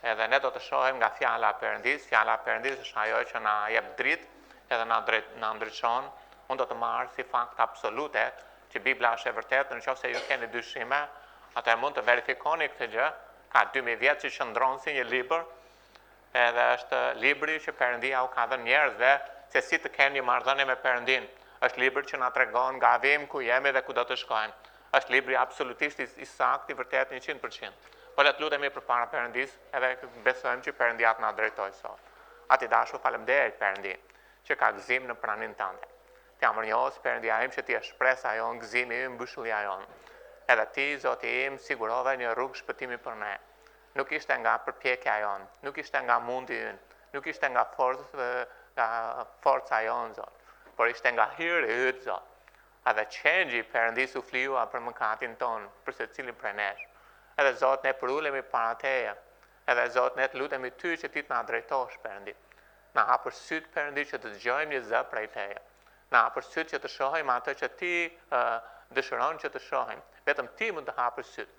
Edhe ne do të shohim nga fjala e Perëndis. Fjala e Perëndis është ajo që na jep dritë, edhe na ndriçon. Unë do të marr si fakt absolute që Bibla është e vërtetë. Nëse ju keni dyshime, atëherë mund të verifikoni këtë gjë. Ka 2000 vjet që qëndron si një libër, edhe është libri që Perëndia u ka dhënë njerëzve se si të kenë një marrëdhënie me Perëndin. Është libër që na tregon nga vim ku jemi dhe ku do të shkojmë. Është libri absolutisht i saktë, i vërtetë 100%. Po le të lutemi përpara Perëndis, edhe besojmë që Perëndia të na drejtojë sot. Ati dashur, faleminderit Perëndi, që ka gëzim në praninë tënde. Të amërnjohës Perëndia im që ti e shpresa jon, gëzimi im, mbështjellja jon. Edhe ti, Zoti im, sigurove një rrugë shpëtimi për ne. Nuk ishte nga përpjekja jon, nuk ishte nga mundi ynë, nuk ishte nga forca jon, Zot, por ishte nga hiri yt, Zot. Edhe qengji Perëndis u flijua për mëkatin ton, për secilin prej nesh. Edhe Zot, ne përulemi para teje. Edhe Zot, ne të lutemi ty që ti të na drejtosh, Perëndi. Na hapër syt, Perëndi, që të dëgjojmë një zë prej teje. Na hapër syt që të shohim atë që ti dëshiron që të shohim. Vetëm ti mund të hapër syt.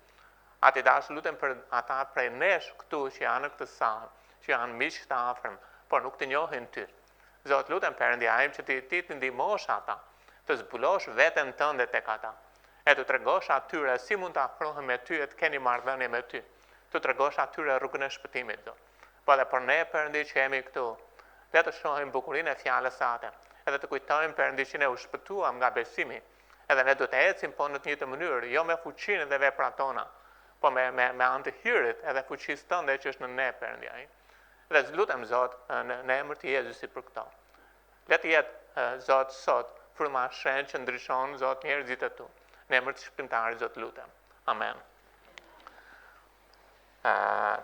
Ati dash lutem për ata prej nesh këtu që janë në këtë sallë, që janë miq të afërm, por nuk të njohin ty. Zot, lutem Perëndia im që ti të ndihmosh ata, të zbulosh veten tënde tek ata. E të tregosh atyre si mund të afrohen me ty e të keni marrëdhënie me ty. Të tregosh atyre rrugën e shpëtimit, Zot. Po edhe për ne, Perëndi, që jemi këtu, le të shohim bukurinë e fjalës sate, edhe të kujtojmë, Perëndi, që ne u shpëtuam nga besimi, edhe ne do të ecim po në të njëjtë mënyrë, jo me fuqinë dhe veprat tona, po me anë të hirit edhe fuqisë tënde që është në ne, Perëndia. Dhe lutem, Zot, në emër të Jezusit për këto. Le të jetë, Zot, sot fryma e shenjtë që ndriçon, Zot, njerëzit e tu. Në emër të Shpëtimtarit, Zot, lutem. Amen.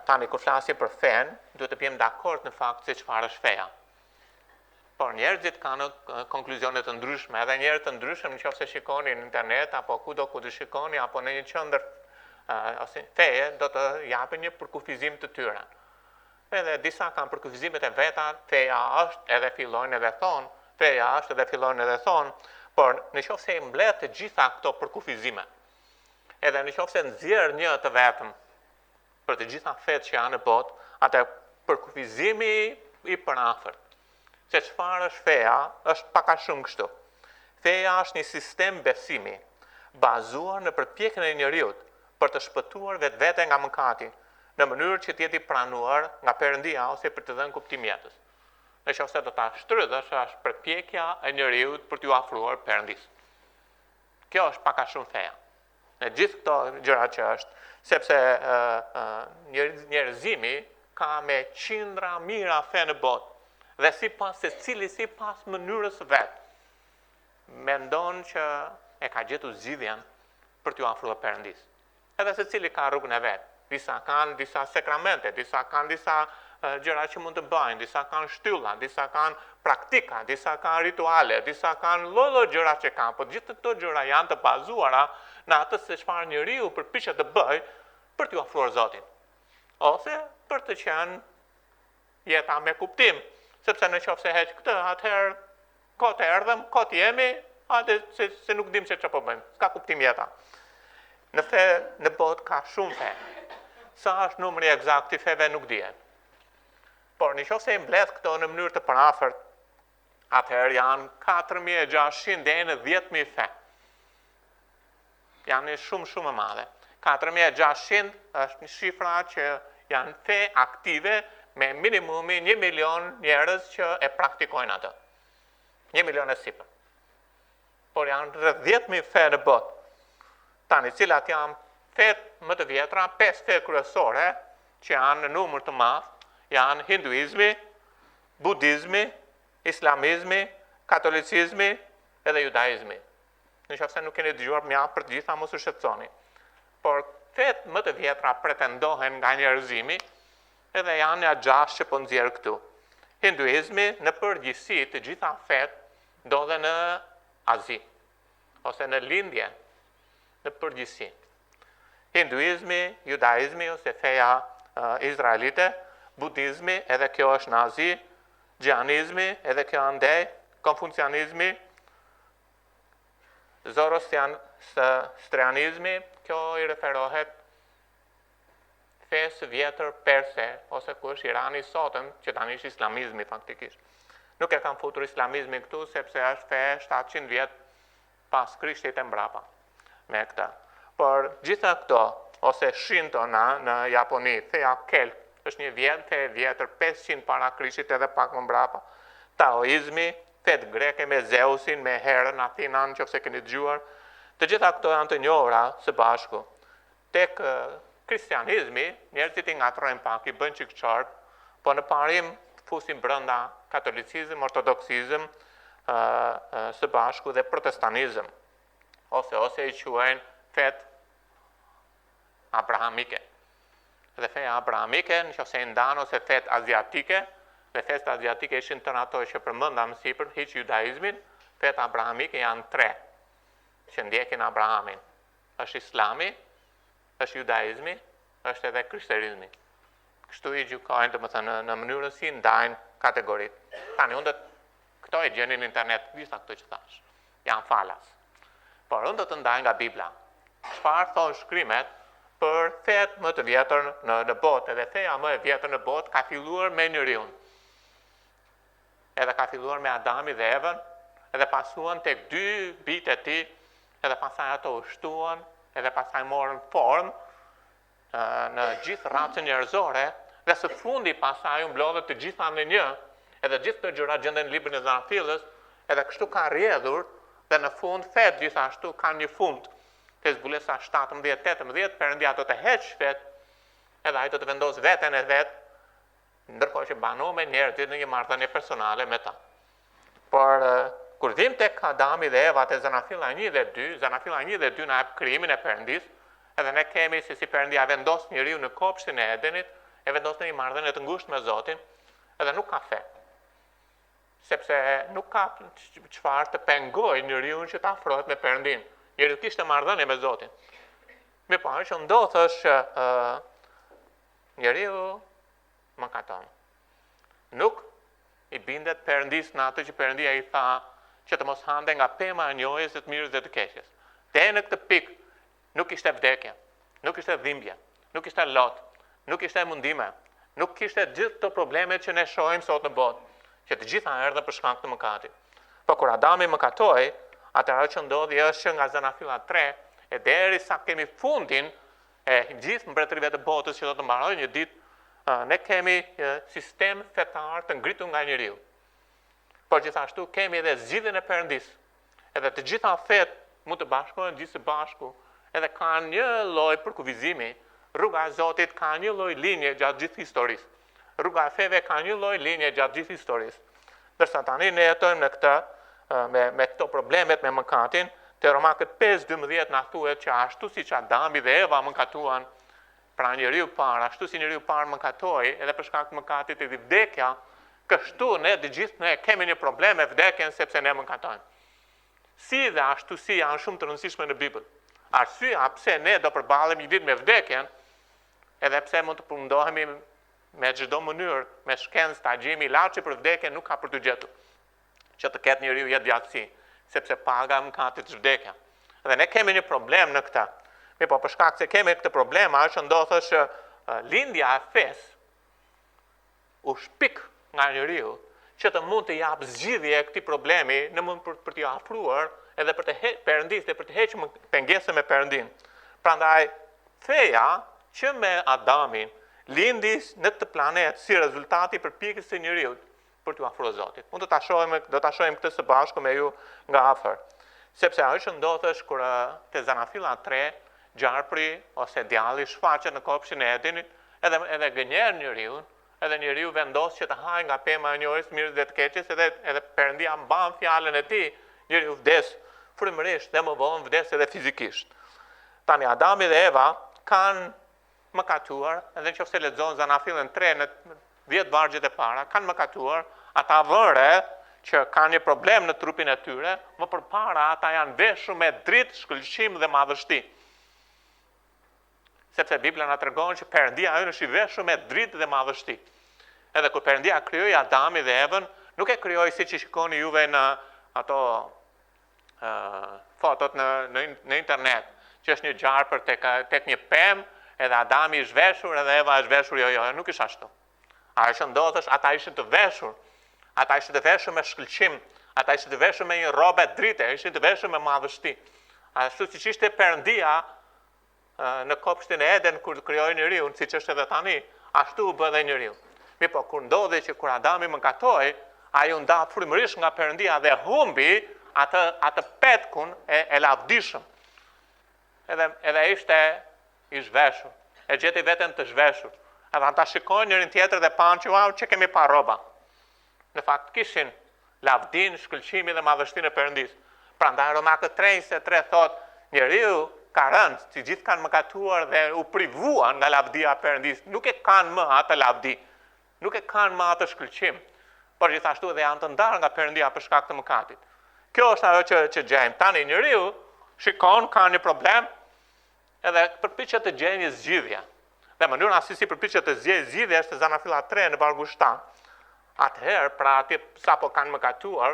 Tani kur flasim për fen, duhet të jemi dakord në fakt se çfarë është feja. Por njerëzit kanë konkluzione të ndryshme, edhe njerëz të ndryshëm nëse shikoni në internet apo kudo ku të shikoni apo në një qendër ose feje do të japin një përkufizim të tyre. Edhe disa kanë përkufizimet e veta, feja është edhe fillojnë edhe thonë, feja është edhe fillojnë edhe thonë, por nëse i mbledh të gjitha këto përkufizime, edhe nëse nxjerr një të vetëm për të gjitha fetë që janë në botë, atë përkufizimi i përafërt. Se çfarë është feja, është pak a shumë kështu. Feja është një sistem besimi, bazuar në përpjekjen e njeriut për të shpëtuar vetvete nga mëkati, në mënyrë që të jetë i pranuar nga Perëndia ose për të dhënë kuptim jetës. Nëse do ta shtrydhësh, është përpjekja e njeriut për t'u afruar Perëndis. Kjo është pak a shumë feja. Në gjithë këto gjëra që është, sepse njerëzimi ka me qindra mira fe në botë, dhe sipas mënyrës vetë, mendon që e ka gjetur zgjidhjen për t'u afruar Perëndis. Edhe secili ka rrugën e vet. Disa kanë disa sakramente, disa kanë disa gjëra që mund të bëjnë, disa kanë shtylla, disa kanë praktika, disa kanë rituale, disa kanë lloj gjëra që kanë, por gjithë këto gjëra janë të bazuara në atë se çfarë njeriu përpiqet të bëjë për t'u afruar Zotit. Ose për të qenë jeta me kuptim. Sepse nëse heq këtë, atëherë kot e erdhëm, kot jemi, atë se nuk dim se çfarë po bëjmë. S'ka kuptim jeta. Në fe, në botë ka shumë fe. Sa është numri eksakt i feve nuk dihet. Por nëse i mbledh këto në mënyrë të përafërt, atëherë janë 4600 deri në 10000 fe. Janë shumë e madhe. 4600 është një shifra që janë fe aktive me minimumi 1 milion njerëz që e praktikojnë atë. 1 milion e sipër. Por janë rreth 10.000 fe në botë. Tani, cilat janë fetë më të vjetra, 5 fe kryesore, që janë në numër të madh, janë hinduizmi, budizmi, islamizmi, katolicizmi edhe judaizmi. Nëse nuk keni dëgjuar mjaft për të gjitha, mos u shqetësoni. Por fetë më të vjetra pretendohen nga njerëzimi, edhe janë ja 6 që po nxjerr këtu. Hinduizmi në përgjithësi të gjitha fetë ndodhen në Azi ose në lindje në përgjithësi. Hinduizmi, judaizmi ose feja izraelite, budizmi edhe kjo është në Azi, xhianizmi edhe kjo andej, konfucianizmi, zoroastrianizmi, kjo i referohet fesë vjetër perse, ose ku është Irani sotëm, që tani është islamizmi faktikisht. Nuk e kam futur islamizmi këtu, sepse është fe 700 vjetë pas Krishtit e mbrapa me këta. Por gjitha këto, ose Shinto në Japoni, feja Kelt, është një fe vjetër 500 para Krishtit edhe pak më mbrapa. Taoizmi, fet greke me Zeusin, me Herën, Athinan, që fse keni dëgjuar, të gjitha këto janë të njohura së bashku. Tek kristianizmi, njerëzit i ngatrojnë pak, i bën çik qartë, po në parim fusin brenda katolicizëm, ortodoksizëm, së bashku dhe protestanizëm, ose i quajnë fet abrahamike. Dhe feja abrahamike, nëse i ndan ose fet aziatike, dhe fet aziatike ishin të ato që përmendam sipër, hiç judaizmin, fet abrahamike janë 3 që ndjekin Abrahamin. Është Islami, është judaizmi, është edhe krishterizmi. Kështu i gjykojnë, domethënë në mënyrën si ndajnë kategoritë. Tani unë këto e gjeni në internet, gjitha këto që thash. Janë falas. Por unë do të ndaj nga Bibla. Çfarë thonë shkrimet për fetë më të vjetër në botë, edhe feja më e vjetër në botë ka filluar me njeriun. Edhe ka filluar me Adami dhe Evën, edhe pasuan tek 2 bitë e tij, edhe pasaj ato ushtuan, edhe pasaj morën formë në gjithë racën njerëzore, dhe së fundi pasaj u mblodhet të gjitha në një, edhe gjithë të gjëra gjenden në librin e Zanafillës, edhe kështu ka rrjedhur, dhe në fund fetë gjithashtu kanë një fund. Te zbulesa 17-18, Perëndia do të heq fetë, edhe ai do të vendos veten e vet, ndërkohë që banon me njerëzit në një marrëdhënie personale me ta. Por kur vim tek Adami dhe Eva te Zanafilla 1 dhe 2, Zanafilla 1 dhe 2 na jep krijimin e Perëndis, edhe ne kemi se si Perëndia vendos njeriu në kopshtin e Edenit, e vendos në një marrëdhënie të ngushtë me Zotin, edhe nuk ka fe. Sepse nuk ka çfarë të pengojë njeriu që të afrohet me Perëndin. Njeriu kishte marrëdhënie me Zotin. Me parë që ndodh është njeriu mëkaton. Nuk i bindet Perëndis në atë që Perëndia i tha që të mos hante nga pema e njohjes së të mirës dhe të keqes. Dhe në këtë pikë nuk ishte vdekje, nuk ishte dhimbje, nuk ishte lot, nuk ishte mundime, nuk ishte gjithë të problemet që ne shohim sot në botë, që të gjitha erdhën për shkak të mëkatit. Po kur Adami mëkatoi, atëherë që ndodhi është që nga Zanafilla 3, e derisa kemi fundin e gjithë mbretërive të botës që do të mbarojë një ditë, ne kemi sistem fetar të ngritur nga njeriu. Por gjithashtu kemi edhe zgjidhjen e Perëndis. Edhe të gjitha fetë mund të bashkohen gjithë së bashku, edhe kanë një lloj përkufizimi. Rruga e Zotit ka një lloj linje gjatë gjithë historisë. Rruga e feve ka një lloj linje gjatë gjithë historisë. Ndërsa tani ne jetojmë në këtë me këto problemet me mëkatin, te Romakët 5:12 na thuhet që ashtu siç Adami dhe Eva mëkatuan, pra njeriu parë, ashtu si njeriu parë mëkatoi, edhe për shkak të mëkatit e vdekja, kështu ne të gjithë ne kemi një problem me vdekjen sepse ne mëkatojmë. Si dhe ashtu si janë shumë të rëndësishme në Bibël. Arsyeja pse ne do përballemi një ditë me vdekjen, edhe pse mund të përmundohemi me çdo mënyrë, me shkencë ta gjejmë ilaçi për vdekjen, nuk ka për të gjetur. Që të ketë njeriu jetë gjatësi, sepse paga e mëkatit është vdekja. Dhe ne kemi një problem në këtë. Po për shkak se kemi këtë problem, është ndodhë që lindja e fesë u shpik nga njeriu që të mund të jap zgjidhje këtij problemi, në mund për t'i afruar edhe për të Perëndis dhe për të hequr pengesën me Perëndin. Prandaj feja që me Adamin lindi në këtë planet si rezultati përpjekjes së njeriu për t'u afruar Zotit. Unë do ta shohim këtë së bashku me ju nga afër. Sepse ajo që ndodhesh kur te Zanafilla 3 gjarpri ose djalli shfaqet në kopshtin e Edenit, edhe gënjer njeriu, edhe njeriu vendos që të hajë nga pema e njohjes mirës dhe të keqes, edhe Perëndia mban fjalën e tij, njeriu vdes frymërisht dhe më vonë vdes edhe fizikisht. Tani Adami dhe Eva kanë mëkatuar, edhe nëse lexon Zanafillën 3 në 10 vargjet e para, kanë mëkatuar, ata vëre që kanë një problem në trupin e tyre, më përpara ata janë veshur me dritë, shkëlqim dhe madhështi. Sepse Bibla na tregon që Perëndia është i veshur me dritë dhe madhështi. Edhe kur Perëndia krijoi Adamin dhe Evën, nuk e krijoi siç i shikoni juve në ato fotot në internet, që është një gjarpër tek një pemë, edhe Adami i zhveshur edhe Eva e zhveshur, jo, nuk ishte ashtu. Ajo që ndodhësh, ata ishin të veshur. Ata ishin të veshur me shkëlqim, ata ishin të veshur me një robe drite, ishin të veshur me madhështi. Ashtu siç ishte Perëndia në kopshtin e Eden kur krijoi njeriu, siç është edhe tani, ashtu u bë edhe njeriu. Mi po kur ndodhi që kur Adami mëkatoi, ai u nda frymërisht nga Perëndia dhe humbi atë petkun e lavdishëm. Edhe ishte i zhveshur, e gjeti veten të zhveshur. Edhe ata shikojnë njërin tjetër dhe panë që wow, që kemi pa roba. Në fakt kishin lavdin, shkëlqimin dhe madhështinë e Perëndis. Prandaj Romakët 3:23 thot, njeriu ka rënë, si gjithë kanë mëkatuar dhe u privuan nga lavdia e Perëndis. Nuk e kanë më atë lavdi, nuk e kanë më atë shkëlqim, por gjithashtu edhe janë të ndarë nga Perëndia për shkak të mëkatit. Kjo është ajo që gjejmë. Tani njeriu shikon ka një problem edhe përpiqet të gjejë një zgjidhje. Dhe mënyra si përpiqet të zgjidhje është Zana Filla 3 në vargu 7. Atëherë, pra aty sapo kanë mëkatuar,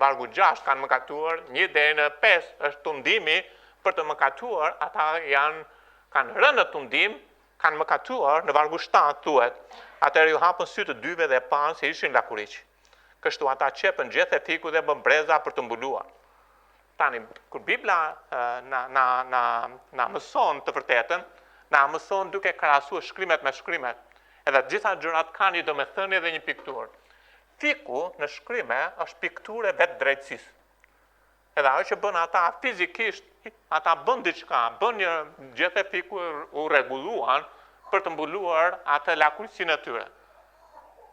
vargu 6 kanë mëkatuar, 1 deri në 5 është tundimi për të mëkatuar, ata kanë rënë në tundim, kanë mëkatuar, në vargu 7 thuhet. Atëherë ju hapën sy të dyve dhe panë se ishin lakuriq. Kështu ata qepën gjethe fiku dhe bën breza për të mbuluar. Tani, kur Bibla na mëson të vërtetën, na mëson duke krahasuar shkrimet me shkrimet. Edhe të gjitha gjërat kanë një domethënie dhe një pikturë. Fiku në shkrime është pikturë e vetë drejtësisë. Edhe ajo që bën ata fizikisht, ata bën diçka, bën një gjethe fiku u rregulluan për të mbuluar atë lakuriqsinë e tyre.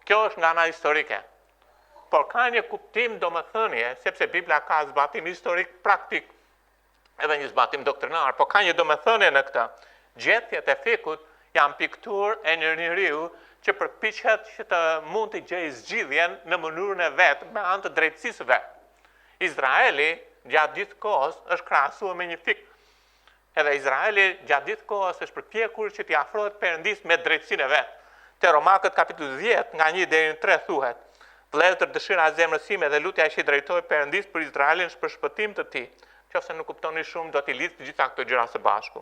Kjo është nga ana historike. Por ka një kuptim domethënie, sepse Bibla ka zbatim historik praktik, edhe një zbatim doktrinar, por ka një domethënie në këtë. Gjethet e fikut janë pikturë e një njeriu që përpiqet që të mund të gjejë zgjidhjen në mënyrën e vet, me anë të drejtësisë vet. Izraeli gjatë gjithë kohës është krahasuar me një fik. Edhe Izraeli gjatë gjithë kohës është përpjekur që t'i afrohet Perëndis me drejtësinë e vet. Te Romakët kapitulli 10 nga 1 deri në 3 thuhet: Vëllezër, dëshira e zemrës sime dhe lutja që i drejtoj Perëndis për Izraelin është për shpëtim të tij. Nëse nuk kuptoni shumë, do t'i lidh të gjitha këto gjëra së bashku.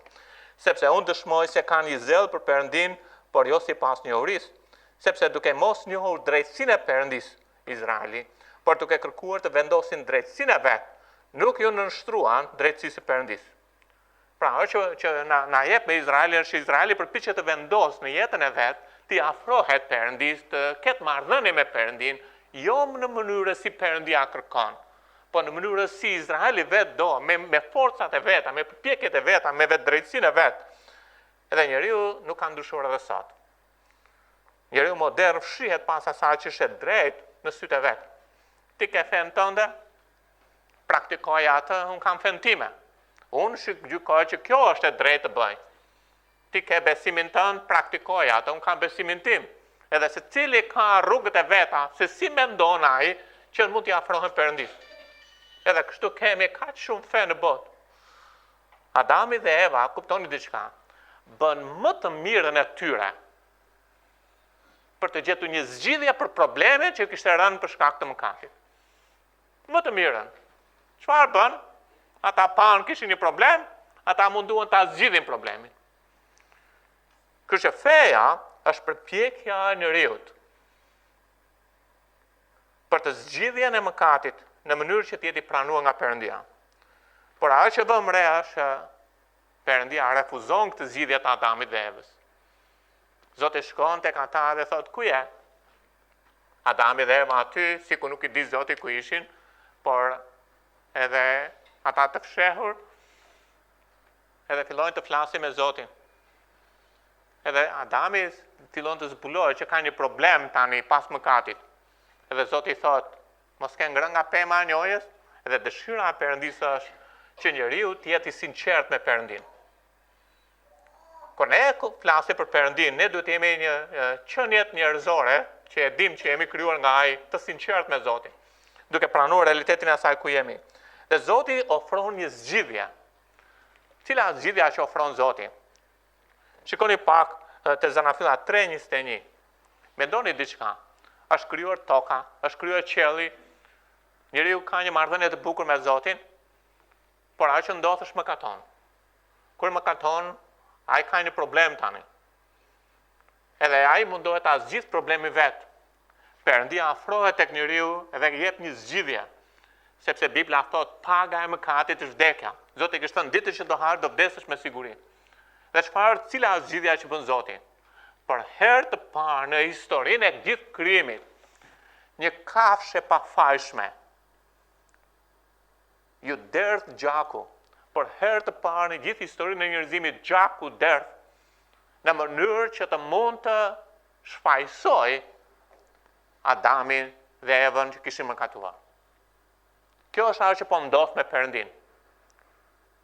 Sepse unë dëshmoj se kanë një zell për Perëndin, por jo sipas njohurisë, sepse duke mos njohur drejtësinë e Perëndis, Izraeli, por duke kërkuar të vendosin drejtësinë e vet, nuk ju nënshtruan drejtësisë së Perëndis. Pra, ajo që na jep me Izraelin është që Izraeli përpiqet të vendosë në jetën e vet, t'i afrohet Perëndis, të ketë marrëdhënie me Perëndin, jo në mënyrë si Perëndia kërkon, po në mënyrë si Izraeli vet do, me forcat e veta, me përpjekjet e veta, me vetë drejtësinë e vet. Edhe njeriu nuk ka ndryshuar edhe sot. Njeriu modern fshihet pas asaj që është drejt në sytë e vet. Ti ke fen tënde, praktikoj atë, unë kam fen time. Unë gjykoj që kjo është e drejtë të bëj. Ti ke besimin tënd, praktikoj atë, unë kam besimin tim. Edhe se cili ka rrugët e veta, se si mendon ai që mund t'i afrohen Perëndis. Edhe kështu kemi kaq shumë fe në botë. Adami dhe Eva, kuptoni diçka, bën më të mirën e tyre për të gjetur një zgjidhje për problemin që kishte rënë për shkak të mëkatit. Më të mirën. Çfarë bën? Ata panë kishin një problem, ata munduan ta zgjidhin problemin. Kështu që feja është përpjekja e njeriu për të zgjidhjen e mëkatit në mënyrë që të jetë i pranuar nga Perëndia. Por ajo që vëmë re është Perëndia refuzon këtë zgjidhje të Adamit dhe Evës. Zoti shkon tek ata dhe thot, ku je? Adami dhe Eva aty, sikur nuk i di Zoti ku ishin, por edhe ata të fshehur, edhe fillojnë të flasin me Zotin. Edhe Adami fillon të zbulojë që ka një problem tani pas mëkatit. Edhe Zoti thot, mos ke ngrënë nga pema e njohjes, edhe dëshira e Perëndis është që njeriu të jetë i sinqert me Perëndin. Kur ne flasim për Perëndin, ne duhet të jemi një qenie njerëzore, që e dim që jemi krijuar nga ai, të sinqert me Zotin, duke pranuar realitetin e asaj ku jemi. Dhe Zoti ofron një zgjidhje. Cila është zgjidhja që ofron Zoti? Shikoni pak te Zanafilla 3:21. Mendoni diçka. Është krijuar toka, është krijuar qielli. Njeriu ka një marrëdhënie të bukur me Zotin, por ajo që ndodh është mëkaton. Kur mëkaton, Ai ka një problem tani. Edhe ai mundohet ta zgjidh problemin vet. Perëndia afrohet tek njeriu dhe jep një zgjidhje. Sepse Bibla thot paga e mëkatit është vdekja. Zoti kishte thënë ditën që do harë do vdesësh me siguri. Dhe cila është zgjidhja që bën Zoti? Për herë të parë në historinë e gjithë krijimit, një kafshë e pafajshme ju derdh gjaku. Për herë të parë në gjithë historinë e njerëzimit, gjaku derdh në mënyrë që të mund të shfaqsoj Adamin dhe Evën që kishin mëkatuar. Kjo është ajo që po ndodh me Perëndin.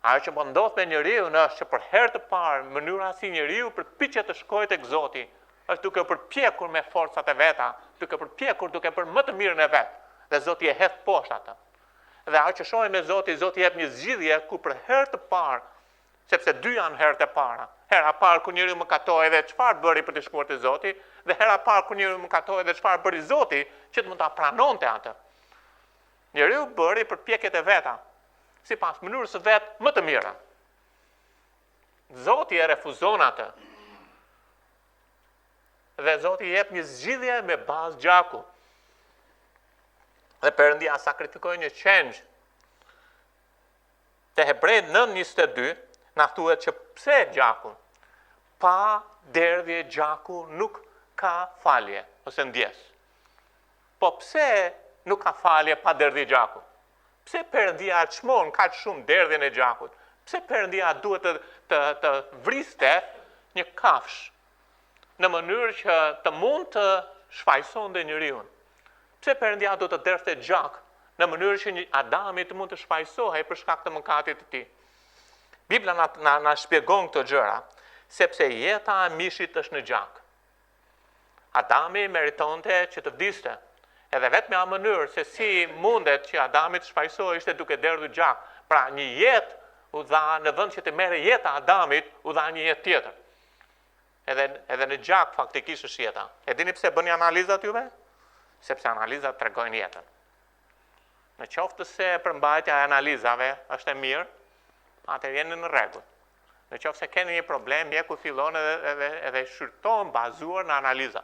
Ajo që po ndodh me njeriu është që për herë të parë mënyra si njeriu përpiqet të shkojë tek Zoti është duke përpjekur me forcat e veta, duke përpjekur duke për më të mirën e vet. Dhe Zoti e hedh poshtë atë. Dhe ajo që shohim me Zoti jep një zgjidhje ku për herë të parë, sepse dy janë herët e para. Hera parë kur njeriu mëkatoi dhe çfarë bëri për të shkuar te Zoti, dhe hera parë kur njeriu mëkatoi dhe çfarë bëri Zoti që të mund ta pranonte atë. Njeriu bëri përpjekjet e veta, sipas mënyrës së vet më të mira. Zoti e refuzon atë. Dhe Zoti jep një zgjidhje me bazë gjaku. Dhe Perëndia sakrifikoi një qenj. Te Hebrejt 9:22 na thuhet që pse gjaku? Pa derdhje gjaku nuk ka falje ose ndjes. Po pse nuk ka falje pa derdhje gjaku? Pse Perëndia çmon kaq shumë derdhjen e gjakut? Pse Perëndia duhet të vriste një kafshë në mënyrë që të mund të shfaqsonte njeriu? Pse Perëndia duhet të derdhte gjak në mënyrë që Adami të mund të shfaqsohej për shkak të mëkatit të tij? Bibla na shpjegon këto gjëra, sepse jeta e mishit është në gjak. Adami meritonte që të vdiste, edhe vetëm në mënyrë se si mundet që Adami të shfaqsohej ishte duke derdhur gjak. Pra një jetë u dha në vend që të merre jeta Adamit, u dha një jetë tjetër. Edhe në gjak faktikisht është jeta. E dini pse bëni analizat juve? Sepse analizat tregojnë jetën. Në qoftë se përmbajtja e analizave është e mirë, atëherë jeni në rregull. Në qoftë se keni një problem, mjeku fillon edhe shqyrton bazuar në analiza.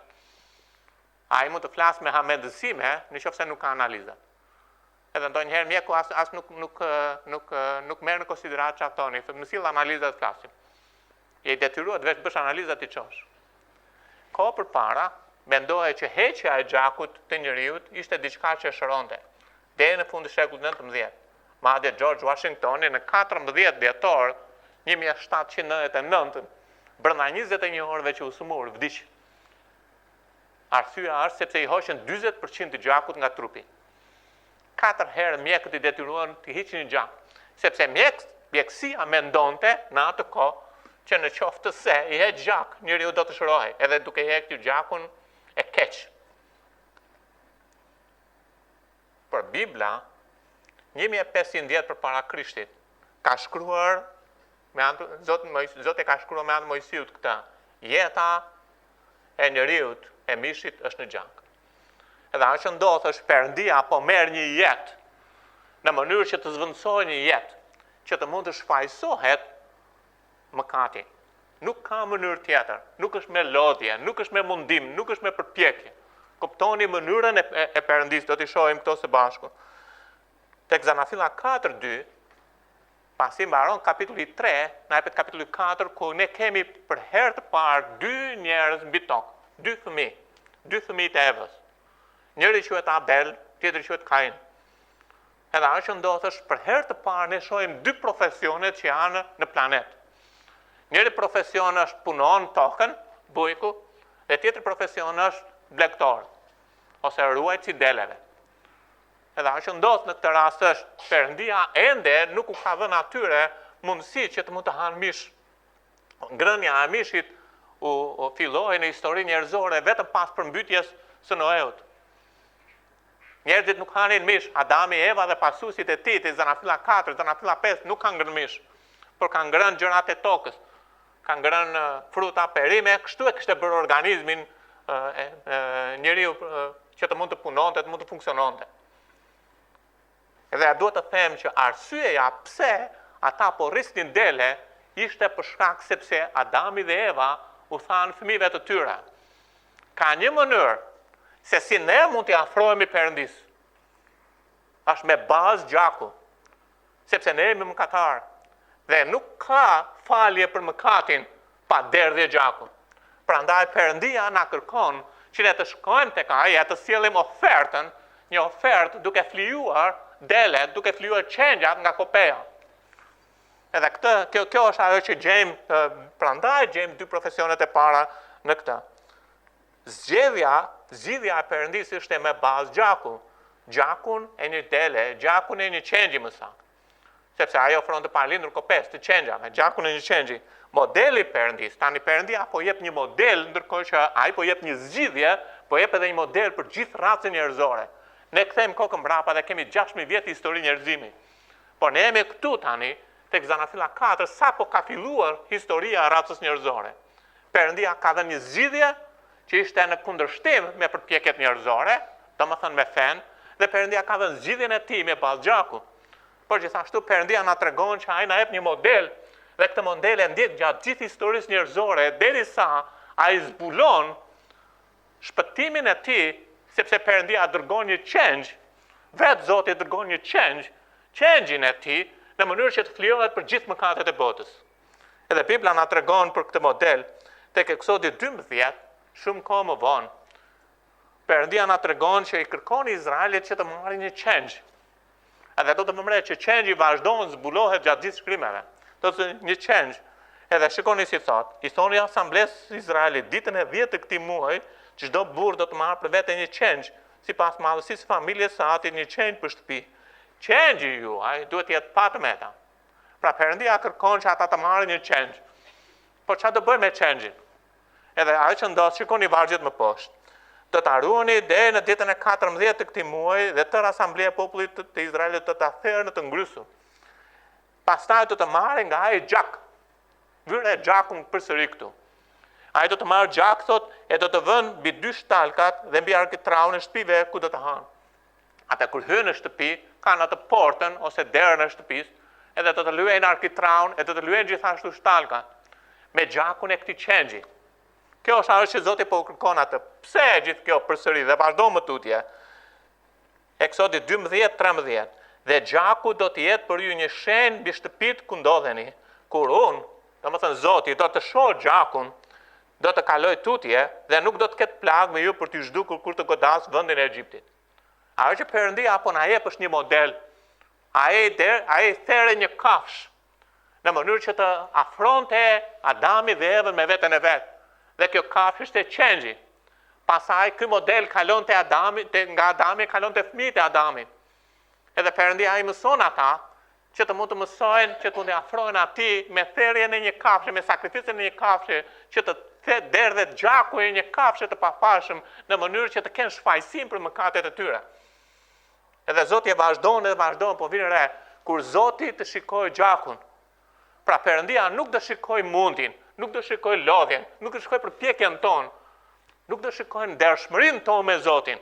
Ai mund të flasë me hamendësime, në qoftë se nuk ka analiza. Edhe ndonjëherë mjeku as nuk merr në konsiderat çfarë thoni, më sill analiza të flasim. Je detyruar të vesh bësh analiza ti çosh. Kohë përpara mendohej që heqja e gjakut të njeriu ishte diçka që shëronte. Deri në fund të shekullit 19. Madje George Washingtoni në 14 dhjetor 1799, brenda 21 orëve që u smur, vdiq. Arsyeja është sepse i hoqën 40% të gjakut nga trupi. 4 herë mjekët i detyruan të hiqin gjak, sepse mjekësia mendonte në atë kohë që në qoftë se i heq gjak, njeriu do të shërohej, edhe duke hequr gjakun e keq. Por Bibla 1500 vjet përpara Krishtit ka shkruar Zoti ka shkruar me anë Mojsiut këtë. Jeta e njeriu e mishit është në gjak. Edhe ajo që ndodh është Perëndia po merr një jetë në mënyrë që të zvendësojë një jetë që të mund të shfaqsohet mëkati. Nuk ka mënyrë tjetër, nuk është me lodhje, nuk është me mundim, nuk është me përpjekje. Kuptoni mënyrën e Perëndisë, do t'i shohim këto së bashku. Tek Zanafilla 4:2, pasi mbaron kapitulli 3, na jepet kapitulli 4 ku ne kemi për herë të parë 2 njerëz mbi tokë, 2 fëmijë të Evës. Njëri quhet Abel, tjetri quhet Kain. Edhe ajo që ndodh është për herë të parë ne shohim 2 profesionet që janë në planet. Njëri profesion është punon tokën, bujku, dhe tjetri profesion është blegtor, ose ruajtësi deleve. Edhe ajo që ndodh në këtë rast është Perëndia ende nuk u ka dhënë atyre mundësi që të mund të hanë mish. Ngrënia e mishit u filloi në historinë njerëzore vetëm pas përmbytjes së Noeut. Njerëzit nuk hanin mish, Adami, Eva dhe pasuesit e tij, Zanafilla 4, Zanafilla 5 nuk kanë ngrënë mish, por kanë ngrënë gjërat e tokës, kanë ngrënë fruta, perime, kështu e kishte bërë organizmin njeriu që të mund të punonte, të mund të funksiononte. Edhe duhet të them që arsyeja pse ata po rrisnin dele ishte për shkak sepse Adami dhe Eva u thanë fëmijëve të tyre. Ka një mënyrë se si ne mund t'i afrohemi Perëndis. Është me bazë gjaku, sepse ne jemi mëkatar dhe nuk ka falje për mëkatin pa derdhje gjaku. Prandaj Perëndia na kërkon që ne të shkojmë tek ai e të sjellim ofertën, një ofertë duke flijuar delet, duke flijuar çengjat nga kopeja. Edhe kjo është ajo që gjejmë, prandaj gjejmë dy profesionet e para në këtë. Zgjidhja e Perëndis ishte me bazë gjaku. Gjakun e një dele, gjakun e një çengji më saktë. Sepse ajo ofron të palindur kopes të çengjave, gjakun e një çengji. Modeli Perëndis, tani Perëndia po jep një model, ndërkohë që ai po jep një zgjidhje, po jep edhe një model për gjithë racën njerëzore. Ne kthejmë kokën mbrapa dhe kemi 6000 vjet histori njerëzimi. Por ne jemi këtu tani tek Zanafilla 4, sapo ka filluar historia e racës njerëzore. Perëndia ka dhënë një zgjidhje që ishte në kundërshtim me përpjekjet njerëzore, domethënë me fen, dhe Perëndia ka dhënë zgjidhjen e tij me bazë gjaku. Por gjithashtu Perëndia na tregon që ai na jep një model dhe këtë model e ndjek gjatë gjithë historisë njerëzore derisa ai zbulon shpëtimin e tij, sepse Perëndia dërgon një çengj, vetë Zoti dërgon një çengjin e tij në mënyrë që të flijohet për gjithë mëkatet e botës. Edhe Bibla na tregon për këtë model tek Eksodi 12, shumë kohë më vonë. Perëndia na tregon që i kërkon Izraelit që të marrin një çengj. Edhe do të vëmre që çengji vazhdon zbulohet gjatë gjithë shkrimeve. Do të një çengj. Edhe shikoni si thot, i thoni asamblesë Izraelit ditën e 10 të këtij muaji, çdo burr do të marrë për vete një çengj, sipas madhësisë së familjes së atit një çengj për shtëpi. Çengji juaj duhet të jetë pa të meta. Pra Perëndia kërkon që ata të marrin një çengj. Po çfarë do bëjmë me çengjin? Edhe ajo që ndodh, shikoni vargjet më poshtë. Do ta ruani deri në ditën e 14 të këtij muaji dhe tërë asambleja e popullit të Izraelit do ta therrë në të ngrysur. Pastaj do të marrë nga ai gjak. Vyre gjakun përsëri këtu. Ai do të marrë gjak thot e do të vënë mbi 2 shtalkat dhe mbi arkitraun e shtëpive ku do të hanë. Ata kur hynë në shtëpi, kanë atë portën ose derën e shtëpisë, edhe do të lyejnë arkitraun e do të lyejnë gjithashtu shtalkat me gjakun e këtij çengji. Kjo është ajo që Zoti po kërkon atë. Pse gjithë kjo përsëri dhe vazhdo më tutje. Eksodi 12:13. Dhe gjaku do të jetë për ju një shenjë mbi shtëpitë ku ndodheni, kur unë, domethënë Zoti, do të shoh gjakun, do të kaloj tutje dhe nuk do të ketë plagë me ju për t'ju zhdukur kur të godas vendin e Egjiptit. Ajo që Perëndia apo na jep është një model. Ai therrë një kafsh në mënyrë që të afronte Adami dhe Evën me veten e vet. Dhe kjo kafsh ishte çengji. Pastaj ky model kalon te Adami, nga Adami kalon te fëmijët e Adamit. Edhe Perëndia ai mëson ata që të mund të mësojnë, që të mund të afrohen atij me therrjen e një kafshë, me sakrificën e një kafshë, që të derdhet gjaku e një kafshë të pafashëm në mënyrë që të kenë shfaqësim për mëkatet e tyre. Edhe Zoti e vazhdon, po vjen re kur Zoti të shikojë gjakun. Pra Perëndia nuk do shikojë mundin, nuk do shikojë lodhjen, nuk do shikojë përpjekjen tonë, nuk do shikojë ndershmërinë tonë me Zotin.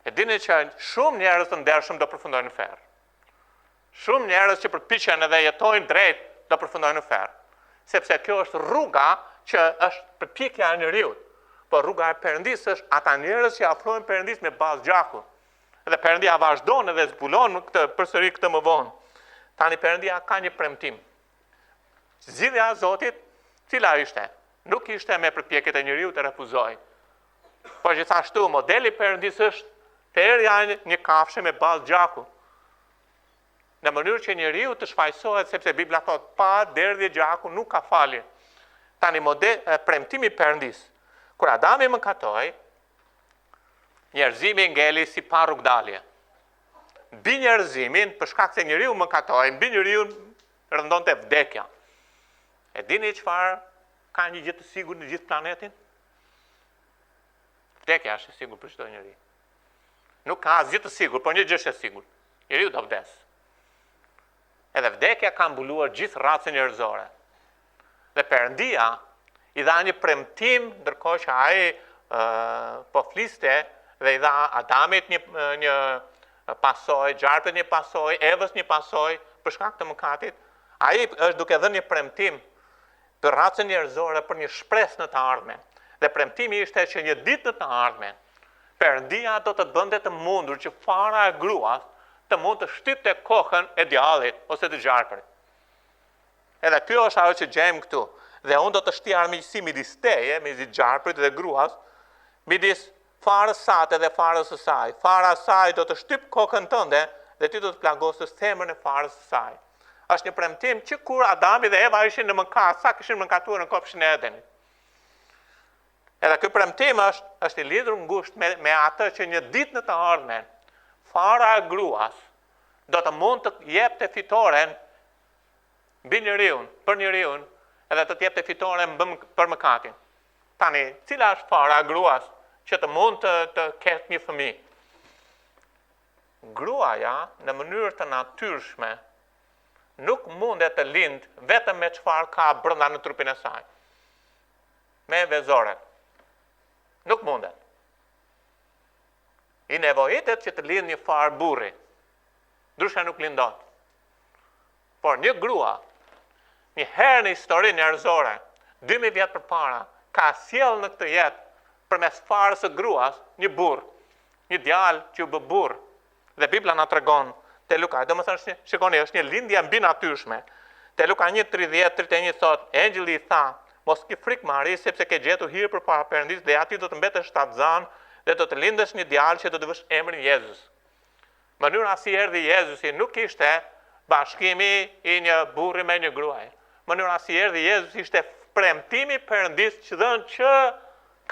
E dini që shumë njerëz të ndershëm do përfundojnë në ferr. Shumë njerëz që përpiqen edhe jetojnë drejt do përfundojnë në ferr. Sepse kjo është rruga që është përpjekja e njeriu. Por rruga e Perëndisë është ata njerëz që afrohen Perëndisë me bazë gjaku. Dhe Perëndia vazhdon edhe zbulon këtë përsëri këtë më vonë. Tani Perëndia ka një premtim. Zgjidhja e Zotit, cila ishte? Nuk ishte me përpjekjet e njeriu të refuzoj. Por gjithashtu modeli Perëndisë është therrja një kafshë me bazë gjaku. Në mënyrë që njeriu të shfaqsohet, sepse Bibla thot pa derdhje gjaku nuk ka falje. Tani premtimi Perëndisë. Kur Adami mëkatoi, njerëzimi ngeli si pa rrugdalje. Mbi njerëzimin, për shkak se njeriu mëkatoi, mbi njeriu rëndonte vdekja. E dini çfarë ka një gjë të sigurt në gjithë planetin? Vdekja është e sigurt për çdo njeri. Nuk ka asgjë të sigurt, por një gjë është e sigurt. Njeriu do vdes. Edhe vdekja ka mbuluar gjithë racën njerëzore. Dhe Perëndia i dha një premtim, ndërkohë që ai po fliste dhe i dha Adamit një pasojë, Gjarpet një pasojë, Evës një pasojë për shkak të mëkatit. Ai është duke dhënë një premtim për racën njerëzore për një shpresë në të ardhmen. Dhe premtimi ishte që një ditë në të ardhmen, Perëndia do të bënte të mundur që fara e gruas të mund të shtypte kokën e djallit ose të gjarpërit. Edhe kjo është ajo që gjejmë këtu. Dhe unë do të shtij armiqësi midis teje, midis gjarpërit dhe gruas, midis farës sate dhe farës së saj. Fara e saj do të shtyp kokën tënde dhe ti do të plagosësh themën e farës së saj. Është një premtim që kur Adami dhe Eva ishin në mëkat, sa kishin mëkatuar në kopshin e Edenit. Edhe ky premtim është i lidhur ngushtë me atë që një ditë në të ardhmen, fara e gruas do të mund të jepte fitoren mbi njeriu, për njeriu, edhe të jepte fitoren për mëkatin. Tani, cila është fara e gruas që të mund të ketë një fëmijë? Gruaja në mënyrë të natyrshme nuk mundet të lindë vetëm me çfarë ka brenda në trupin e saj. Me vezoret. Nuk mundet. I nevojitet që të lindë një farë burri. Ndryshe nuk lindon. Por një grua, një herë në historinë njerëzore, 2000 vjet përpara, ka sjellë në këtë jetë përmes farës së gruas një burr, një djalë që u bë burr. Dhe Bibla na tregon te Luka, domethënë shikoni, është një lindje mbi natyrshme. Te Luka 1:30-31 thot, engjëlli i tha: mos ki frikë Mari, sepse ke gjetur hir përpara Perëndis dhe aty do të mbetesh shtatzan dhe do të lindësh një djalë që do të vësh emrin Jezus. Mënyra si erdhi Jezusi nuk ishte bashkimi i një burri me një gruaje. Mënyra si erdhi Jezusi ishte premtimi Perëndis që dhënë që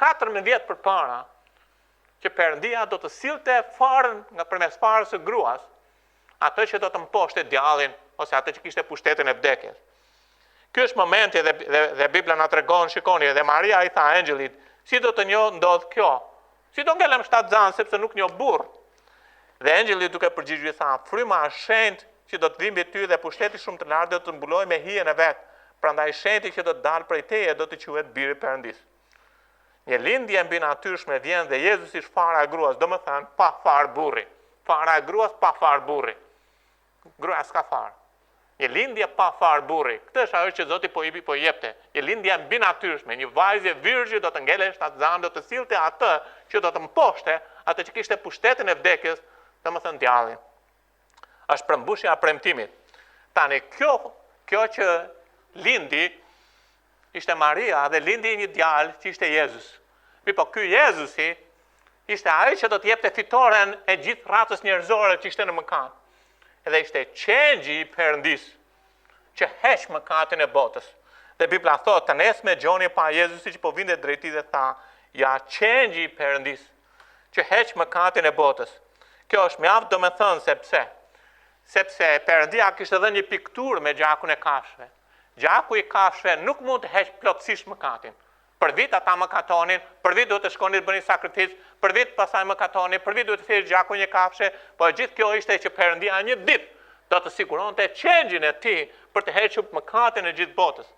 14 vjet përpara, që Perëndia do të sillte farën nga përmes farës së gruas, atë që do të mposhte djallin ose atë që kishte pushtetin e vdekjes. Ky është momenti dhe Bibla na tregon, shikoni, dhe Maria i tha engjëllit, si do të ndodh kjo? Si do ngelem shtatzan sepse nuk njoh burr? Dhe engjëlli duke përgjigjur i tha, fryma e shenjtë që do të vijë mbi ty dhe pushteti shumë të lartë do të mbulojë me hijen e vet. Prandaj shenjti që do të dalë prej teje do të quhet biri i Perëndis. Një lindje mbi natyrshme vjen dhe Jezusi është fara e gruas, domethënë pa far burri. Fara e gruas pa far burri. Gruaja s'ka far. Një lindje pa far burri. Këtë është ajo që Zoti po jepte. Një lindje mbi natyrshme, një vajzë virgjë do të ngele shtatzan, do të sillte atë që do të mposhte, atë që kishte pushtetin e vdekjes, domethënë djallin. Është përmbushja e premtimit. Tani kjo që lindi ishte Maria dhe lindi një djalë që ishte Jezus. Po ky Jezusi ishte ai që do të jepte fitoren e gjithë racës njerëzore që ishte në mëkat. Edhe ishte qengji i Perëndis që heq mëkatin e botës. Dhe Bibla thotë, të nesme Gjoni pa Jezusi që po vinte drejt tij dhe tha, ja qengji i Perëndis që heq mëkatin e botës. Kjo është mjaft domethënë sepse Perëndia kishte dhënë një pikturë me gjakun e kafshëve. Gjaku i kafshëve nuk mund të heq plotësisht mëkatin. Për vit ata mëkatonin, për vit duhet të shkonin të bënin sakrificë, për vit pasaj mëkatonin, për vit duhet të thirrë gjakun një kafshë, por gjithë kjo ishte që Perëndia një ditë do të siguronte qengjin e tij për të hequr mëkatin e gjithë botës.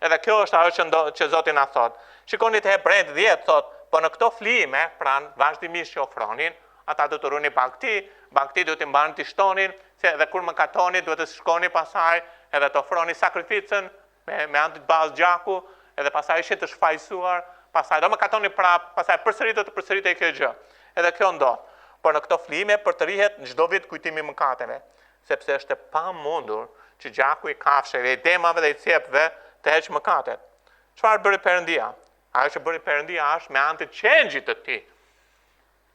Edhe kjo është ajo që Zoti na thot. Shikoni te Hebrejt 10 thot, po në këto flijime, pranë vazhdimisht që ofronin, ata do të runin bagti duhet të mbanin të shtonin, se edhe kur mëkatonin duhet të shkonin pasaj edhe të ofronin sakrificën me anë të bazë gjaku, edhe pasaj ishin të shfaqsuar, pasaj do mëkatonin prap, pasaj përsërit do të përsëritej kjo gjë. Edhe kjo ndodh. Por në këto flijime për të rihet në çdo vit kujtimi i mëkateve, sepse është e pamundur që gjaku i kafshëve, i demave dhe i cepëve të heqë mëkatet. Çfarë bëri Perëndia? Ajo që bëri Perëndia është me anë të qengjit të tij.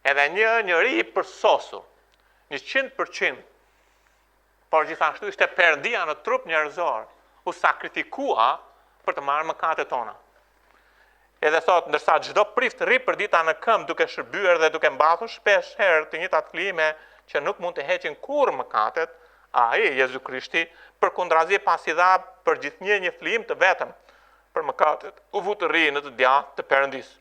Edhe një njeri i përsosur, 100%, por gjithashtu ishte Perëndia në trup njerëzor, u sakrifikua për të marrë mëkatet tona. Edhe thot, ndërsa çdo prift rri për dita në këmbë duke shërbyer dhe duke mbathur shpesh herë të njëjtat flijime që nuk mund të heqin kurrë mëkatet, ai Jezu Krishti përkundrazi pasi dha për gjithnjë një flijim të vetëm për mëkatet, u vu të rri në të djathtë të Perëndis.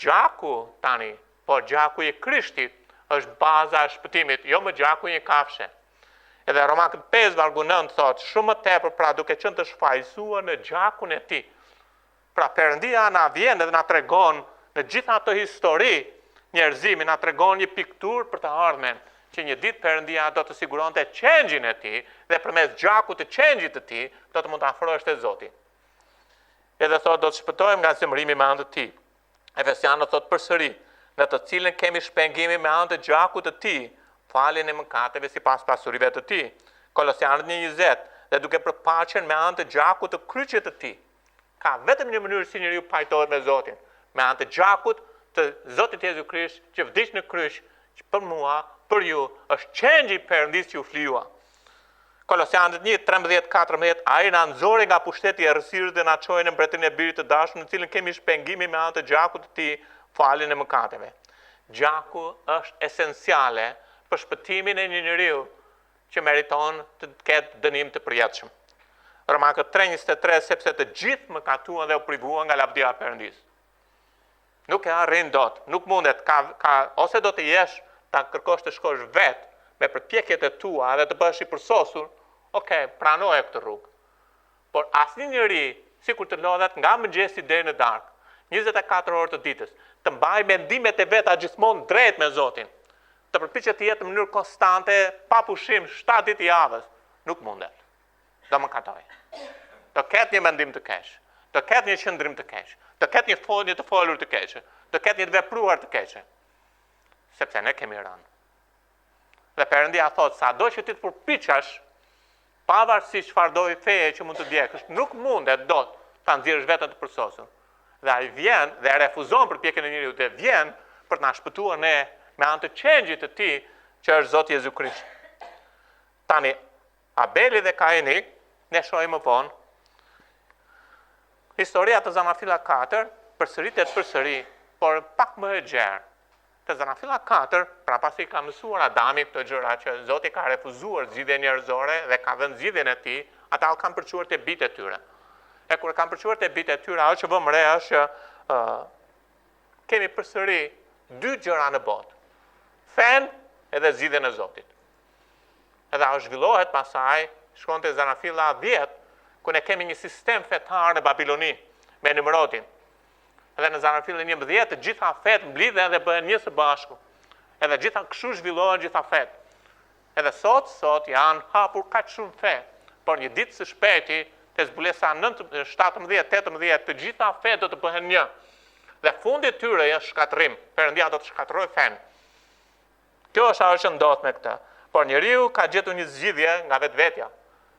Gjaku tani, po gjaku i Krishtit është baza e shpëtimit, jo më gjaku i një kafshë. Edhe Roma 5:9 thot, shumë më tepër pra duke qenë të shfaqsuar në gjakun e tij. Pra Perëndia na vjen dhe na tregon në gjithë ato histori, njerëzimi na tregon një pikturë për të ardhmen, që një ditë Perëndia do të siguronte change-in e tij dhe përmes gjakut të change-it të tij do të mund të afrohesh te Zoti. Edhe thot do të shpëtojmë nga zemërimi me anë të tij. Efesianët thot përsëri, në të cilën kemi shpengimin me anë të gjakut të tij, faljen e mëkateve sipas pasurive të tij. Kolosianët 1:20, dhe duke përpaqen me anë të gjakut të kryqit të tij. Ka vetëm një mënyrë si njeriu pajtohet me Zotin, me anë të gjakut të Zotit Jezu Krisht që vdiq në kryq, që për mua, për ju, është change-i Perëndis që u flijua. Kolosianët 1:13-14, ai na nxori nga pushteti i errësirës dhe na çoi në mbretërinë e birit të dashur, në cilën kemi shpengimin me anë të gjakut të tij, faljen e mëkateve. Gjaku është esenciale për shpëtimin e një njeriu që meriton të ketë dënim të përjetshëm. Romakët 3:23, sepse të gjithë mëkatuan dhe u privuan nga lavdia e Perëndis. Nuk e arrin dot, nuk mundet, ose do të jesh ta kërkosh të shkosh vetë me përpjekjet e tua dhe të bëhesh i përsosur, pranoje këtë rrugë. Por asnjë njeri, sikur të lodhet nga mëngjesi deri në darkë, 24 orë të ditës, të mbajë mendimet e veta gjithmonë drejt me Zotin, të përpiqet të jetë në mënyrë konstante, pa pushim 7 ditë javës, nuk mundet. Do mëkatoj. Do ketë një mendim të keq, do ketë një qëndrim të keq, do ketë një folje të folur të keqe, do ketë një të vepruar të keqe. Sepse ne kemi rënë. Dhe Perëndia thot, sado që ti të përpiqesh, pavarësisht çfarë do feje që mund të ndjekësh, nuk mundet dot ta nxjerrësh veten të përsosur. Dhe ai vjen dhe refuzon përpjekjen e njeriu dhe vjen për të na shpëtuar ne me anë të change-it të tij, që është Zoti Jezu Krisht. Tani Abeli dhe Kaini, ne shohim më vonë. Historia të Zanafilla 4 përsëritet përsëri, por pak më e gjerë. Të Zanafilla 4, pra pasi ka mësuar Adami këto gjëra që Zoti ka refuzuar zgjidhjen njerëzore dhe ka dhënë zgjidhjen e tij, ata u kanë përçuar te bitë e tyre. E kur kanë përçuar te bitë e tyre, ajo që vëmë re është kemi përsëri dy gjëra në botë. Fen edhe zgjidhjen e Zotit. Edhe ajo zhvillohet pasaj, shkon te Zanafilla 10, ku ne kemi një sistem fetar në Babiloni me Nimrodin. Edhe në Zanafillin 11 të gjitha fet mblidhen dhe bëhen një së bashku. Edhe gjitha kështu zhvillohen gjitha fet. Edhe sot janë hapur kaq shumë fe, por një ditë së shpejti te zbulesa 17-18 të gjitha fet do të bëhen një. Dhe fundi i tyre është shkatërrim. Perëndia do të shkatërrojë fen. Kjo është ajo që ndodh me këtë. Por njeriu ka gjetur një zgjidhje nga vetvetja.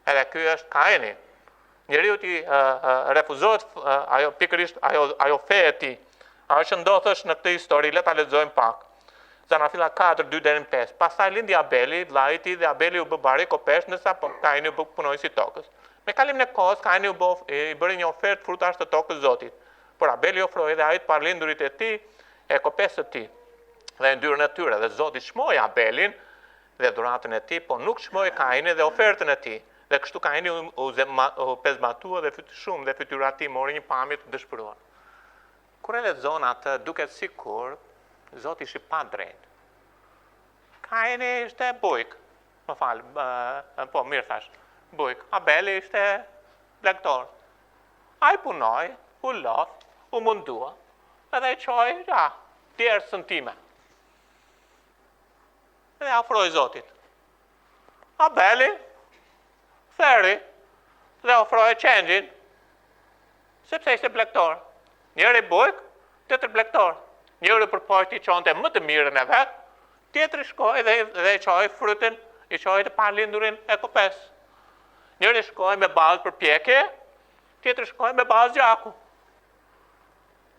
Edhe ky është Kaini. Njeriu ti refuzohet pikërisht ajo fe e tij. Ajo që ndodh është në këtë histori, le ta lexojmë pak. Zanafilla 4, 2-5. Pastaj lindi Abeli, vllai i tij, dhe Abeli u bë bari kopesh, ndërsa Kaini u bë punonjës i tokës. Me kalimin e kohës, Kaini i bëri një ofertë frutash të tokës Zotit. Por Abeli ofroi dhe ai të parlindurit e tij e kopesë të tij dhe ndyrën e tyre. Dhe Zoti çmoi Abelin dhe dhuratën e tij, por nuk çmoi Kainin dhe ofertën e tij. Dhe kështu Kaini u pezmatua dhe shumë dhe fytyra e tij mori një pamje të dëshpëruar. Kur e lexon atë, duket sikur Zoti ishte pa drejt. Kaini ishte bujk. Më fal, po mirë thash. Bujk. Abeli ishte blegtor. Ai punoi, u lot, u mundua, edhe i qoj, tjerësën time. Dhe afroi Zotit. Abeli, theri, dhe ofroi change-in, sepse ishte blegtor. Njëri bujk, tjetër blegtor. Njëri përpoqti çonte më të mirën e vet, tjetri shkoi dhe i çoi frutin, i çoi të palindurin e kopes. Njëri shkoi me bazë përpjekje, tjetri shkoi me bazë gjaku.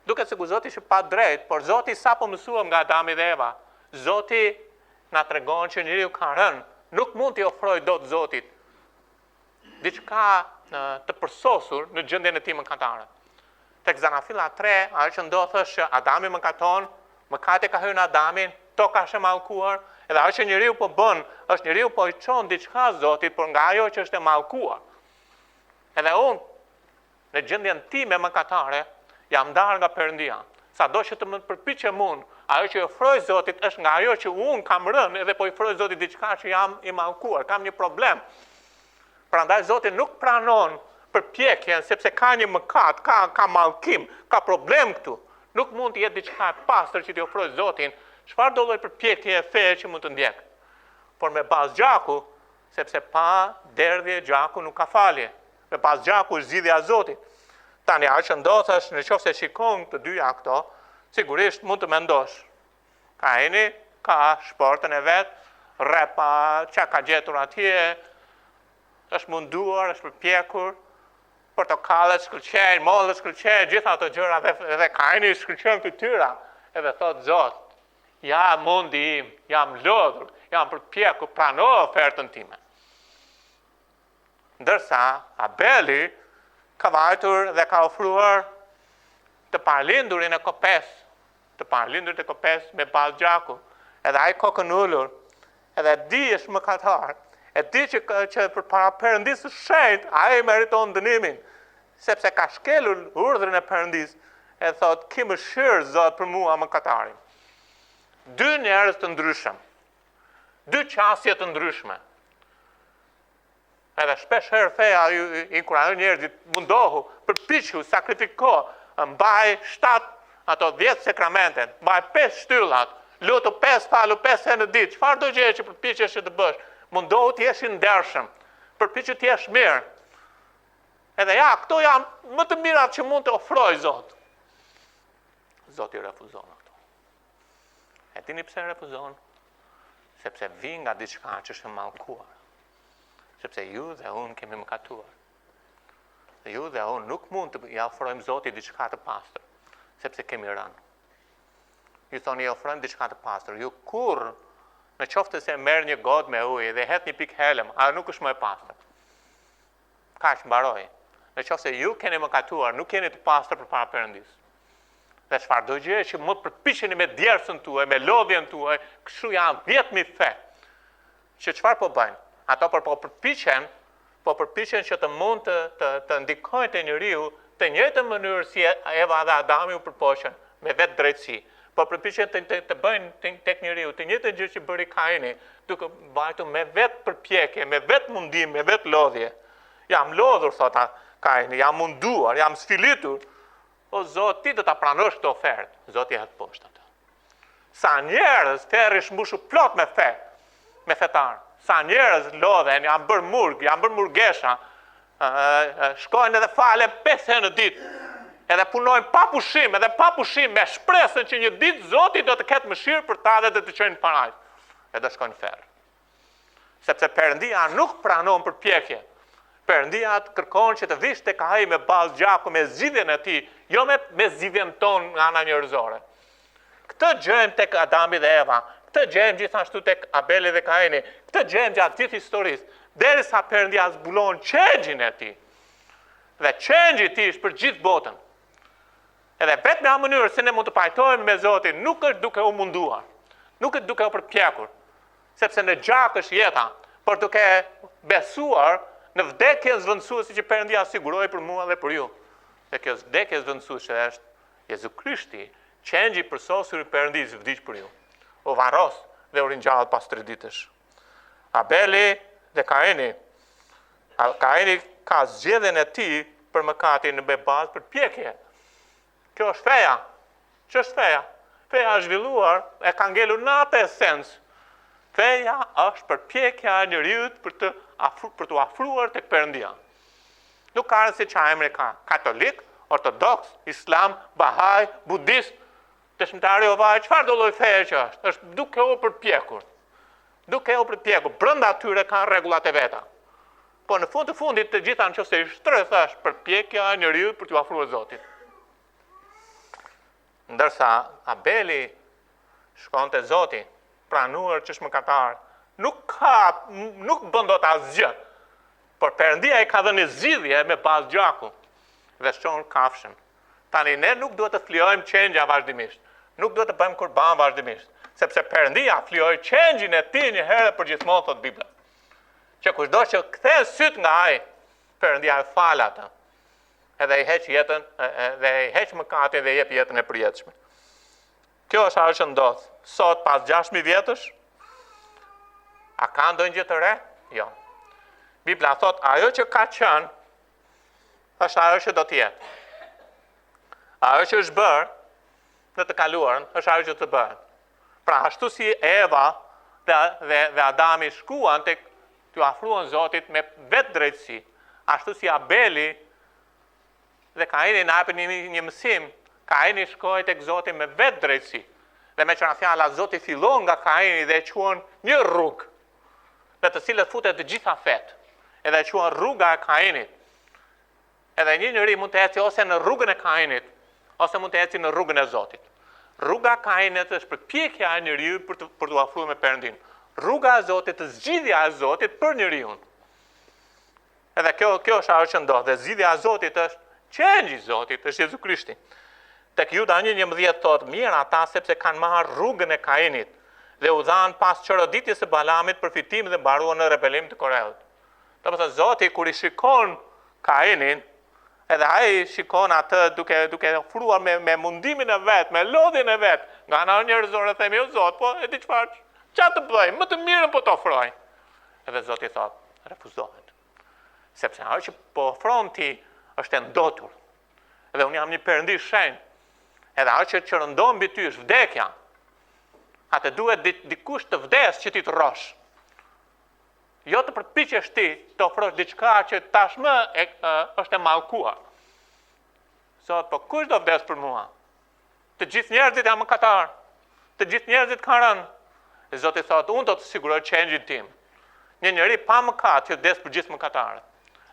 Duket sikur Zoti ishte pa drejt, por Zoti sapo mësuam nga Adami dhe Eva. Zoti na tregon që njeriu ka rënë, nuk mund t'i ofrojë dot Zotit diçka të përsosur në gjendjen e tij mëkatare. Tek Zanafilla 3, ajo që ndodh është që Adami mëkaton, mëkati ka hyrë në Adamin, toka është e mallkuar, edhe ajo që njeriu po bën, është njeriu po i çon diçka Zotit, por nga ajo që është e mallkuar. Edhe unë në gjendjen time mëkatare jam ndarë nga Perëndia. Sado që të më përpiqem unë, ajo që i ofroj Zotit është nga ajo që unë kam rënë edhe po i ofroj Zotit diçka që jam i mallkuar, kam një problem. Prandaj Zoti nuk pranon përpjekjen sepse ka një mëkat, ka mallkim, ka problem këtu. Nuk mund të jetë diçka e pastër që t'i ofroj Zotin, çfarë do lloj përpjekje e fe që mund të ndjek. por me bazë gjaku, sepse pa derdhje gjaku nuk ka falje. Me bazë gjaku është zgjidhja e Zotit. Tani ajo që ndodh është nëse shikon të dyja këto, sigurisht mund të mendosh. Kaini ka shportën e vet, rrepa, çka ka gjetur atje, është munduar, është përpjekur, portokallet shkëlqejnë, mollet shkëlqejnë, gjitha ato gjëra dhe Kaini shkëlqen të tyra, edhe thot Zot, ja mundi im, jam lodhur, jam përpjekur, prano ofertën time. Ndërsa Abeli ka vajtur dhe ka ofruar të parlindurin e kopes, me bazë gjaku, edhe ai kokën ulur, edhe di është mëkatar, e di që përpara Perëndisë së shenjtë ai meriton dënimin, sepse ka shkelur urdhrin e Perëndisë, e thot, ki mëshirë Zot për mua mëkatarin. Dy njerëz të ndryshëm, dy qasje të ndryshme. Edhe shpesh herë feja inkurajon njerëzit mundohu, përpiqu, sakrifiko, mbaj 10 sakramente, mbaj 5 shtyllat, lutu 5, falu 5 herë në ditë, çfarë do gjë që përpiqesh të bësh, mundohu të jesh i ndershëm, përpiqu të jesh mirë. Edhe ja, këto janë më të mirat që mund të ofroj Zot. Zoti refuzon ato. E dini pse refuzon? Sepse vi nga diçka që është e mallkuar. Sepse ju dhe unë kemi mëkatuar. Dhe ju dhe unë nuk mund të ja ofrojmë Zotit diçka të pastër, sepse kemi rënë. Ju thoni ja ofrojmë diçka të pastër, ju kurrë në qoftë se merr një gotë me ujë dhe hedh një pikë helm, ajo nuk është më e pastër. Kaq mbaroi. Në qoftë se ju keni mëkatuar, nuk keni të pastër përpara Perëndisë. Dhe çfarëdo gjë që më përpiqeni me djersën tuaj, me lodhjen tuaj, kështu janë 10.000 fe. Që çfarë po bëjnë? Ato po përpiqen që të mund të ndikojnë te njeriu të njëjtën mënyrë si Eva dhe Adami u përpoqën me vetë drejtësi. Po përpiqen të bëjnë tek njeriu të njëjtën gjë që bëri Kaini, duke vajtur me vetë përpjekje, me vetë mundim, me vetë lodhje. Jam lodhur, thot Kaini, jam munduar, jam sfilitur. O Zot, ti do ta pranosh këtë ofertë. Zoti e hedh poshtë atë. Sa njerëz ferri shmbushur plot me fe, me fetar. Sa njerëz lodhen, janë bërë murg, janë bërë murgesha, shkojnë edhe falen 5 herë në ditë, edhe punojnë pa pushim, me shpresën që një ditë Zoti do të ketë mëshirë për ta dhe të çojnë parajs. Edhe shkojnë ferr. Sepse Perëndia nuk pranon përpjekje. Perëndia kërkon që të vish tek ai me bazë gjaku, me zgjidhjen e tij, jo me zgjidhjen tonë nga ana njerëzore. Këtë gjejmë tek Adami dhe Eva. Këtë gjejmë gjithashtu tek Abeli dhe Kaini. Këtë gjejmë gjatë gjithë historisë, derisa Perëndia zbulon çengjin e tij. Dhe çengji i tij është për gjithë botën. Edhe vetëm në mënyrë se ne mund të pajtohemi me Zotin, nuk është duke u munduar, nuk është duke u përpjekur, sepse në gjak është jeta, por duke besuar në vdekjen zvendësuese që Perëndia siguroi për mua dhe për ju. Dhe kjo vdekje zvendësuese është Jezu Krishti, çengji i përsosur i Perëndisë vdiq për ju. U varros dhe u ringjall pas 3 ditësh. Abeli dhe Kaini. Kaini ka zgjedhjen e tij për mëkatin në bazë përpjekje. Kjo është feja. Ç'është feja? Feja është zhvilluar, e ka ngelur në atë esencë. Feja është përpjekja e njeriu për të afruar tek Perëndia. Nuk ka rëndësi çfarë emri ka, katolik, ortodoks, islam, bahai, budist, dëshmitari Jehovah, çfarë do lloj feje që është duke u përpjekur. Brenda atyre kanë rregullat e veta. Po në fund të fundit të gjitha nëse i shtrethash përpjekja e njeriu për t'u afruar Zotit. Ndërsa Abeli shkon te Zoti, pranuar që është mëkatar, nuk bën dot asgjë. Por Perëndia i ka dhënë zgjidhje me bazë gjaku dhe shon kafshën. Tani ne nuk duhet të flijojmë çengja vazhdimisht. Nuk duhet të bëjmë kurban vazhdimisht, sepse Perëndia flijoi çengjin e tij një herë për gjithmonë, thot Bibla. Që kushdo që kthen syt nga ai, Perëndia e fal atë. Edhe i heq jetën, dhe i heq mëkatin dhe i jep jetën e përjetshme. Kjo është ajo që ndodh. Sot pas 6.000 vjetësh, a ka ndonjë gjë të re? Jo. Bibla thot, ajo që ka qenë, është ajo që do të jetë. Ajo që është bërë në të kaluarën, është ajo që të bëhet. Pra ashtu si Eva dhe Adami shkuan tek t'u afruan Zotit me vetë drejtësi, ashtu si Abeli dhe Kaini na japin një mësim, Kaini shkoi tek Zoti me vetë drejtësi. Dhe me qëra fjala, Zoti fillon nga Kaini dhe e quan një rrugë, në të cilët futet të gjitha fetë, edhe e quan rruga e Kainit. Edhe një njëri mund të eci ose në rrugën e Kainit, ose mund të eci në rrugën e Zotit. Rruga e Kainit është përpjekja e njeriu për t'u afruar me Perëndin. Rruga e Zotit, zgjidhja e Zotit për njeriu. Edhe kjo është ajo që ndodh, dhe zgjidhja e Zotit është qengji i Zotit, është Jezu Krishti. Tek Juda 1:11 thotë, mirë ata sepse kanë marrë rrugën e Kainit dhe u dhanë pas çoroditjes së Balamit për fitim dhe mbaruan në rebelim të Korehut. Domethënë Zoti kur i shikon Kainin, edhe ai shikon atë duke ofruar me mundimin e vet, me lodhjen e vet, nga ana njerëzore themi, o Zot, po e di çfarë? Çfarë të bëj? Më të mirën po të ofroj. Edhe Zoti thotë, refuzohet. Sepse ajo që po ofron ti është e ndotur. Edhe unë jam një Perëndi shenjtë. Edhe ajo që rëndon mbi ty është vdekja. Atë duhet dikush të vdes që ti të rrosh. Jo të përpiqesh ti të ofrosh diçka që tashmë është e mallkuar. Zot, po kush do vdes për mua? Të gjithë njerëzit janë mëkatar. Të gjithë njerëzit kanë rënë. E Zoti thotë, unë do të siguroj çengjin tim. Një njeri pa mëkat që vdes për gjithë mëkatarët.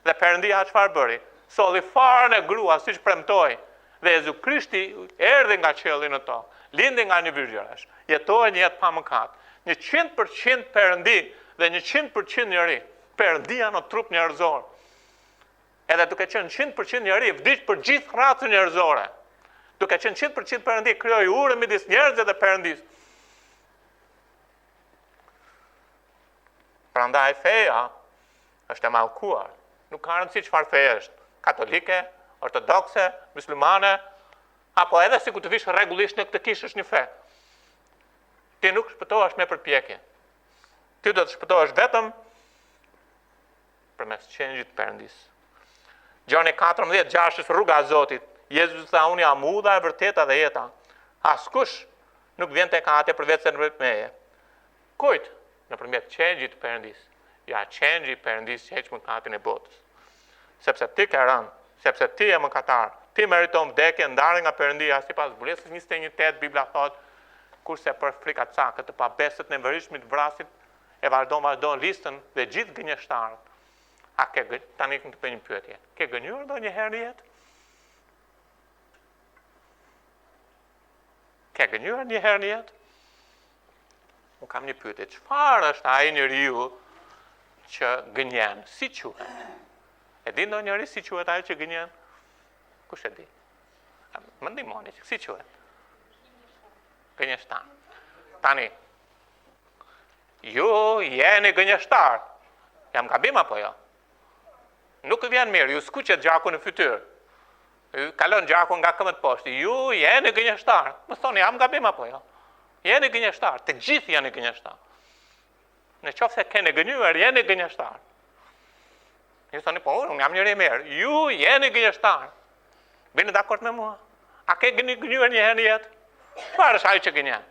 Dhe Perëndia çfarë bëri? Solli farën e grua siç premtoi. Dhe Jezu Krishti erdhi nga qielli në tokë, lindi nga një virgjëresh, jetoi një jetë pa mëkat. 100% Perëndi dhe 100% njeri. Perëndia në trup njerëzor. Edhe duke qenë 100% njeri, vdiq për gjithë racën njerëzore. Duke qenë 100% Perëndi, krijoi urë midis njerëzve dhe Perëndisë. Prandaj feja është e mallkuar. Nuk ka rëndësi çfarë feje është. Katolike, ortodokse, muslimane, apo edhe si ku të vish rregullisht në këtë kishësh një fe. Ti nuk shpëtohesh me përpjekje. Ti do të shpëtohesh vetëm përmes çengjit të Perëndisë. Gjoni 14:6 është rruga e Zotit. Jezus tha, unë jam udha e vërteta dhe jeta. Askush nuk vjen tek Ati përveç se nëpërmjet meje. Kujt? Nëpërmjet çengjit të Perëndisë. Ja çengji i Perëndisë që heq mëkatin e botës. Sepse ti ke rënë, sepse ti je mëkatar, ti meriton vdekje, ndarje nga Perëndia, sipas Zbulesës 21:8 Bibla thotë, kurse për frikacakët të pabesët në vërishmit vrasit, e vazhdon listën dhe gjithë gënjeshtarët. A ke tani të bëj një pyetje. Ke gënjur ndonjëherë në jetë? Ke gënjur ndonjëherë në jetë? Unë kam një pyetje. Çfarë është ai njeriu që gënjen? Si quhet? E di ndonjëri si quhet ai që gënjen? Kush e di? Më ndihmoni, si quhet? Gënjeshtar. Tani, ju jeni gënjeshtar. Jam gabim apo jo? Nuk vjen mirë, ju skuqet gjaku në fytyrë. Ju kalon gjaku nga këmbët poshtë. Ju jeni gënjeshtar. Më thoni, jam gabim apo jo? Jeni gënjeshtar, të gjithë jeni gënjeshtar. Në qoftë se keni gënjur, jeni gënjeshtar. Ju thoni, po, unë jam njëri mirë. Ju jeni gënjeshtar. Vini dakord me mua? A ke gënjur një herë në jetë? Çfarë është ajo që gënjen?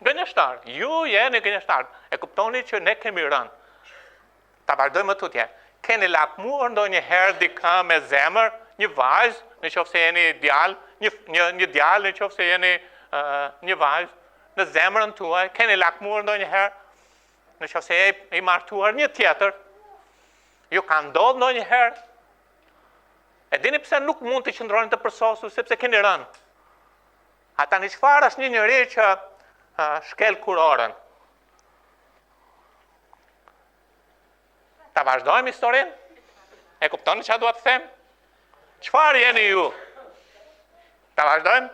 Gënjeshtar. Ju jeni gënjeshtar. E kuptoni që ne kemi rënë. Ta vazhdojmë tutje. Keni lakmuar ndonjëherë dikë me zemër, një vajzë, nëse jeni djalë, një djalë, nëse jeni një vajzë, në zemrën tuaj, keni lakmuar ndonjëherë, nëse je i martuar një tjetër, ju ka ndodhur ndonjëherë. E dini pse nuk mund të qëndroni të përsosur, sepse keni rënë. Ata në çfarë është një njeri që shkel kurorën? Ta vazhdojmë historinë? E kuptoni çfarë dua të them? Çfarë jeni ju? Ta vazhdojmë?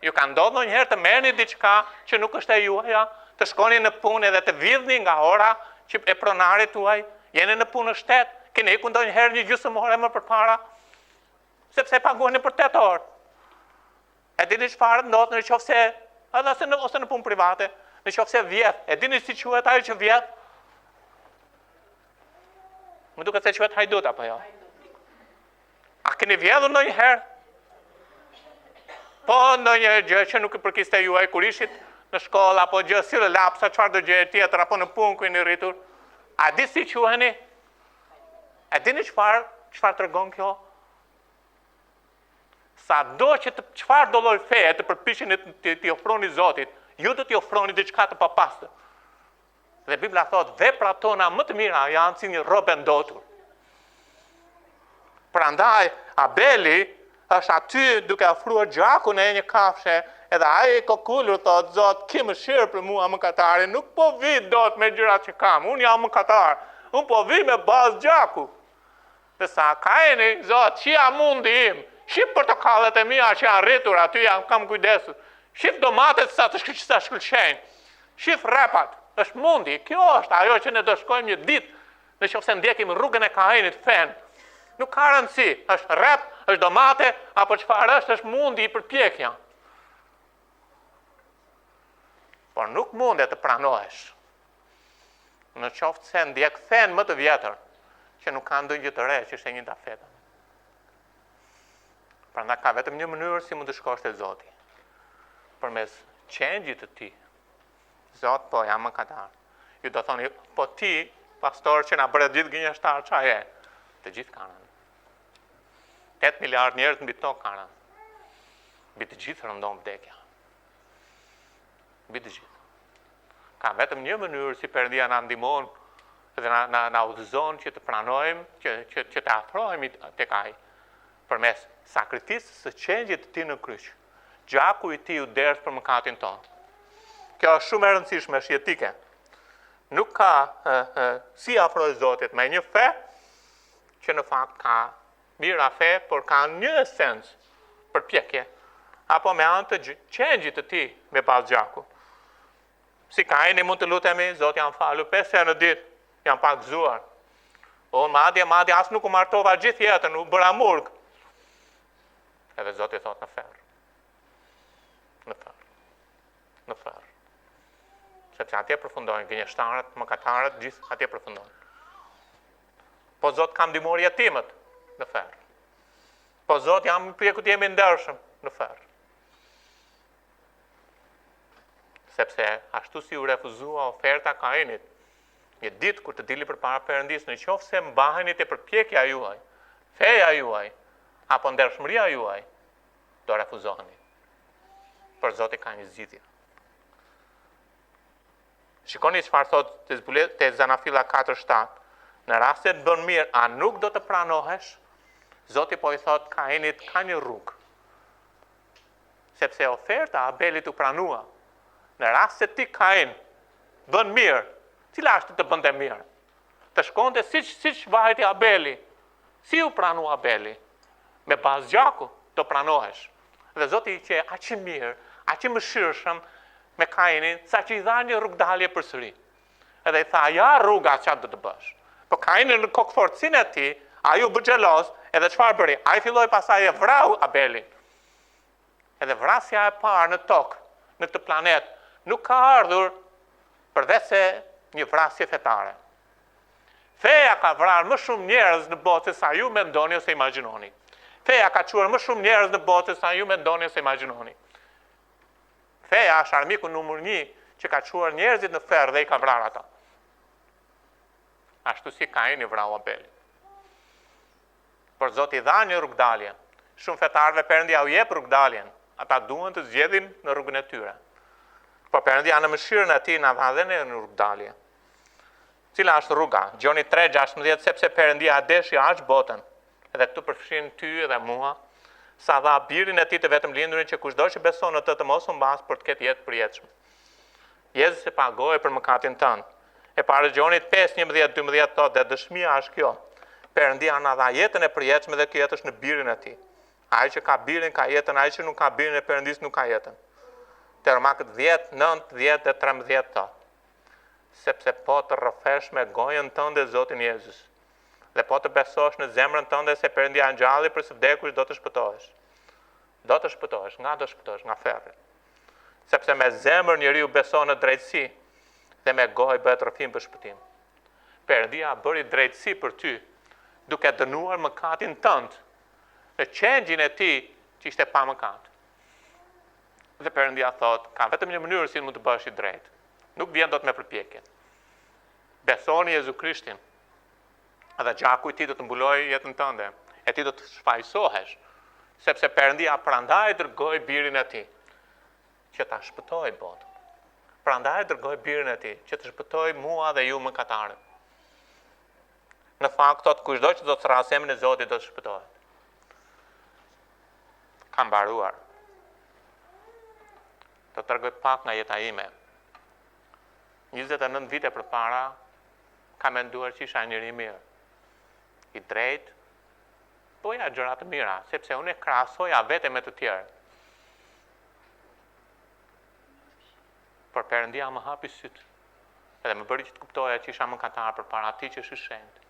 Ju ka ndodhur ndonjëherë të merrni diçka që nuk është e juaja, të shkoni në punë dhe të vjedhni nga ora që e pronarit tuaj, jeni në punë në shtet, keni ikur ndonjëherë një gjysmore më përpara, sepse paguani për 8 orë. E dini çfarë ndodh nëse ose në punë private, nëse vjedh. E dini si quhet ajo që vjedh? Më duket se quhet hajdut apo jo? A keni vjedhur ndonjëherë? Po ndonjë gjë që nuk i përkiste juaj kur ishit në shkollë apo gjë si lapsa çfarë do gjë tjetër apo në punë ku jeni rritur. A di si quheni? A dini çfarë tregon kjo? Sa do që çfarë do lloj feje të përpiqeni t'i ofroni Zotit, ju do t'i ofroni diçka të papastër. Dhe Bibla thot, veprat tona më të mira janë si një rrobë ndotur. Prandaj Abeli është aty duke ofruar gjakun e një kafshë, edhe ai kokullur thot, Zot, ki mëshirë për mua mëkatarin, nuk po vi dot me gjërat që kam, unë jam mëkatar, unë po vi me bazë gjaku. Dhe sa Kaini, Zot, qia mundi im, shif portokallet e mia që janë rritur, aty kam kujdesur, shif domatet sa të shkëlqejnë, shif repat, është mundi, kjo është ajo që ne do shkojmë një ditë, në qoftë se ndjekim rrugën e Kainit fen. Nuk ka rëndësi, është rep, është domate, apo çfarë është mundi i përpjekja. Por nuk mundet të pranohesh. Në qoftë se ndjek fen më të vjetër, që nuk ka ndonjë të re, që është e njëjta fetë. Prandaj ka vetëm një mënyrë si mund të shkosh te Zoti. Përmes çengjit të ti. Zot, po jam mëkatar. Ju do thoni, po ti, pastor që na bëre gjithë gënjeshtar, çfarë je? Të gjithë kanë. 8 miliard njerëz mbi tokë kanë. Mbi të gjithë rëndon vdekja. Mbi të gjithë. Ka vetëm një mënyrë si Perëndia na ndihmon dhe na udhëzon që të pranojmë, që të afrohemi tek Ai përmes sakrificës së çengjit të tij në kryq. Gjaku i tij u derdh për mëkatin tonë. Kjo është shumë e rëndësishme, është jetike. Nuk ka si afrohet Zotit me një fe që në fakt ka mira fe, por ka një esencë përpjekje, apo me anë të çengjit të tij me bazë gjaku. Si Kaini mund të lutemi, Zoti jam falur 5 herë në ditë, jam pak gëzuar. O madje as nuk u martova gjithë jetën, u bëra murg. Edhe Zoti thot në ferr. Në ferr. Sepse atje përfundojnë gënjeshtarët, mëkatarët, gjithë atje përfundojnë. Po Zot kam ndihmuar jetimët, në ferr. Po Zot jam pjeku të jemi ndershëm, në ferr. Sepse ashtu si u refuzua oferta Kainit, një ditë kur të dili përpara Perëndis, në qoftë se mbaheni te përpjekja juaj, feja juaj, apo ndershmëria juaj, do refuzoheni. Por Zoti ka një zgjidhje. Shikoni çfarë thot te Zanafilla 4:7. Në rast se të bën mirë, a nuk do të pranohesh? Zoti po i thot Kainit, ka një rrugë. Sepse oferta Abelit u pranua. Në rast se ti Kain bën mirë, cila është të bënte mirë? Të shkonte siç vajti Abeli. Si u pranua Abeli? Me bazë gjaku do pranohesh. Dhe Zoti që aq i mirë, aq i mëshirshëm me Kainin, sa që i dha një rrugdalje përsëri. Edhe i tha, ja rruga çfarë do të bësh. Po Kaini në kokforcinë e tij, ai u bë xheloz, edhe çfarë bëri? Ai filloi pastaj e vrau Abelin. Edhe vrasja e parë në tokë, në këtë planet, nuk ka ardhur përveç se një vrasje fetare. Feja ka vrarë më shumë njerëz në botë se sa ju mendoni ose imagjinoni. Feja ka çuar më shumë njerëz në botë se sa ju mendoni ose imagjinoni. Feja është armiku numër 1 që ka çuar njerëzit në ferr dhe i ka vrarë ata. Ashtu si Kaini vrau Abelin. Por Zoti dha një rrugdalje. Shumë fetarëve Perëndia u jep rrugdaljen. Ata duhen të zgjedhin në rrugën e tyre. Por Perëndia në mëshirën e tij na dha dhe ne në rrugdalje. Cila është rruga? Gjoni 3:16, sepse Perëndia adeshi aq botën, edhe këtu përfshin ty dhe mua, sa dha birin e tij të vetëm lindurin që kushdo që beson në të të mos humbas për të ketë jetë përjetshme. Jezusi pagoi për mëkatin tënd. E para Gjonit 5:11-12 thotë, dhe dëshmia është kjo. Perëndia na dha jetën e përjetshme dhe kjo jetë është në birin e tij. Ai që ka birin ka jetën, ai që nuk ka birin e Perëndis nuk ka jetën. Te Romakët 10, 9, 10 dhe 13 thotë. Sepse po të rrëfesh me gojën tënde Zotin Jezus, dhe po të besosh në zemrën tënde se Perëndia ngjalli për së vdekurit, do të shpëtohesh. Do të shpëtohesh, nga do shpëtohesh, nga ferri. Sepse me zemër njeriu beson në drejtësi dhe me gojë bëhet rrëfim për shpëtim. Perëndia bëri drejtësi për ty, duke dënuar mëkatin tënd në çengjin e tij që ishte pa mëkat. Dhe Perëndia thot, ka vetëm një mënyrë si mund të bësh i drejtë. Nuk vjen dot me përpjekje. Besoni Jezu Krishtin. Edhe gjaku i tij do të mbulojë jetën tënde. E ti do të shfaqsohesh, sepse Perëndia prandaj dërgoi birin e tij që ta shpëtojë botën. Prandaj dërgoi birin e tij që të shpëtojë mua dhe ju mëkatarët. Në fakt thot kushdo që do të thrasë emrin e Zotit do të shpëtohet. Kam mbaruar. Të tregoj pak nga jeta ime. 29 vite përpara kam menduar që isha njëri i mirë, i drejtë, bëja gjëra të mira, sepse unë e krahasoja vete me të tjerë. Por Perëndia më hapi sytë, edhe më bëri që të kuptoja që isha mëkatar përpara Atij që është i shenjtë.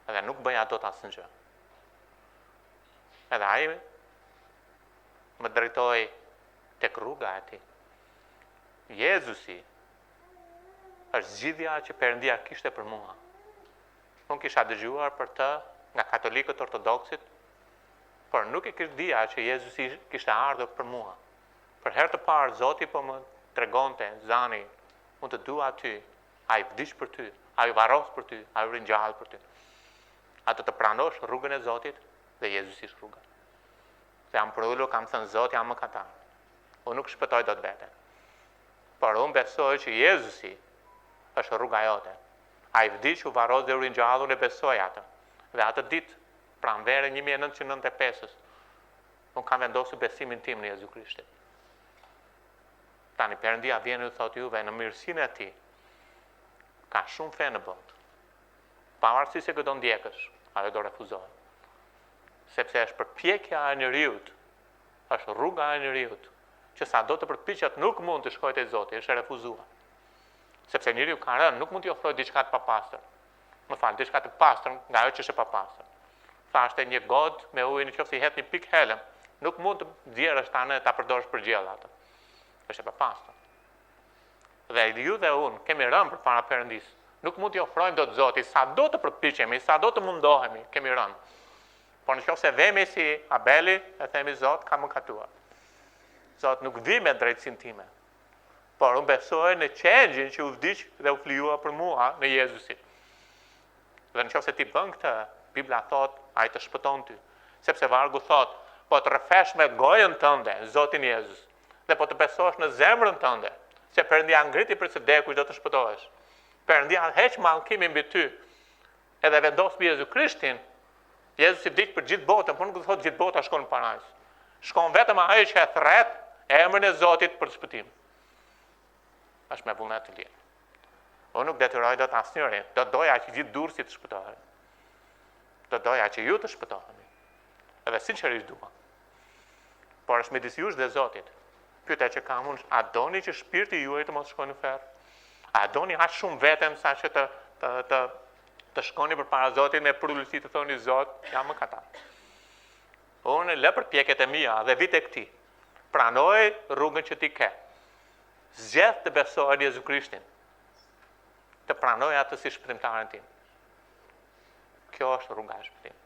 Edhe nuk bëja dot asnjë. Edhe ai më drejtoi tek rruga e tij. Jezusi është zgjidhja që Perëndia kishte për mua. Unë kisha dëgjuar për të nga katolikët ortodoksit, por nuk e dija që Jezusi kishte ardhur për mua. Për herë të parë Zoti po më tregonte, Zani, unë të dua ty, ai vdiq për ty, ai varros për ty, ai ringjall për ty. A të pranosh rrugën e Zotit dhe Jezusi është rruga. Se jam përullu, kam thënë Zoti, jam mëkatar. Unë nuk shpëtoj dot veten. Por unë besoj që Jezusi është rruga jote. Ai vdiq, u varros dhe u ringjallur e besoj atë. Dhe atë ditë, pranvere 1995, unë kam vendosur besimin tim në Jezu Krishtin. Tani Perëndia vjen e thotë juve në mirësinë e tij. Ka shumë fe në botë. Pavarësisht se do ndjekësh, ajo do refuzohet. Sepse është përpjekja e njeriut, është rruga e njeriut, që sa do të përpiqet nuk mund të shkojë te Zoti, është e refuzuar. Sepse njeriu ka rënë, nuk mund t'i ofrojë diçka të papastër. Më fal, diçka të pastër nga ajo që është e papastër. Thashtë një god me ujë nëse i het një pikë helëm, nuk mund të nxjerrësh tani ta përdorësh për gjell atë. Është e papastër. Dhe ju dhe unë kemi rënë përpara Perëndisë. Nuk mund t'i ofrojmë dot Zotit, sa do të përpiqemi, sa do të mundohemi, kemi rënë. Por nëse vemi si Abeli, e themi Zot, ka mëkatuar. Zot nuk vi me drejtësinë time. Por unë besoj në qengjin që u vdiq dhe u flijua për mua në Jezusin. Dhe nëse ti bën këtë, Bibla thot, ai të shpëton ty. Sepse vargu thot, po të rrefesh me gojën tënde Zotin Jezus, dhe po të besosh në zemrën tënde, se Perëndia ngriti për së vdekush do të shpëtohesh. Perëndia heq mallkimin mbi ty, edhe vendos mbi Jezu Krishtin. Jezusi vdiq për gjithë botën, por nuk do të thotë gjithë bota shkon në paradis. Shkon vetëm ai që e thret emrin e Zotit për shpëtim. Është me vullnet të lirë. Unë nuk detyroj dot asnjërin, do doja që gjithë durrësit të shpëtohen. Do doja që ju të shpëtoheni. Edhe sinqerisht dua. Por është midis jush dhe Zotit. Pyetja që kam unë, a doni që shpirti juaj të mos shkojë në ferr? A doni aq shumë veten sa që të shkoni përpara Zotit me prullësi të thoni Zot, jam mëkatar. Unë lë përpjekjet e mia dhe vi tek ti. Pranoj rrugën që ti ke. Zgjedh të besoj në Jezu Krishtin. Të pranoj atë si shpëtimtarin tim. Kjo është rruga e shpëtimit.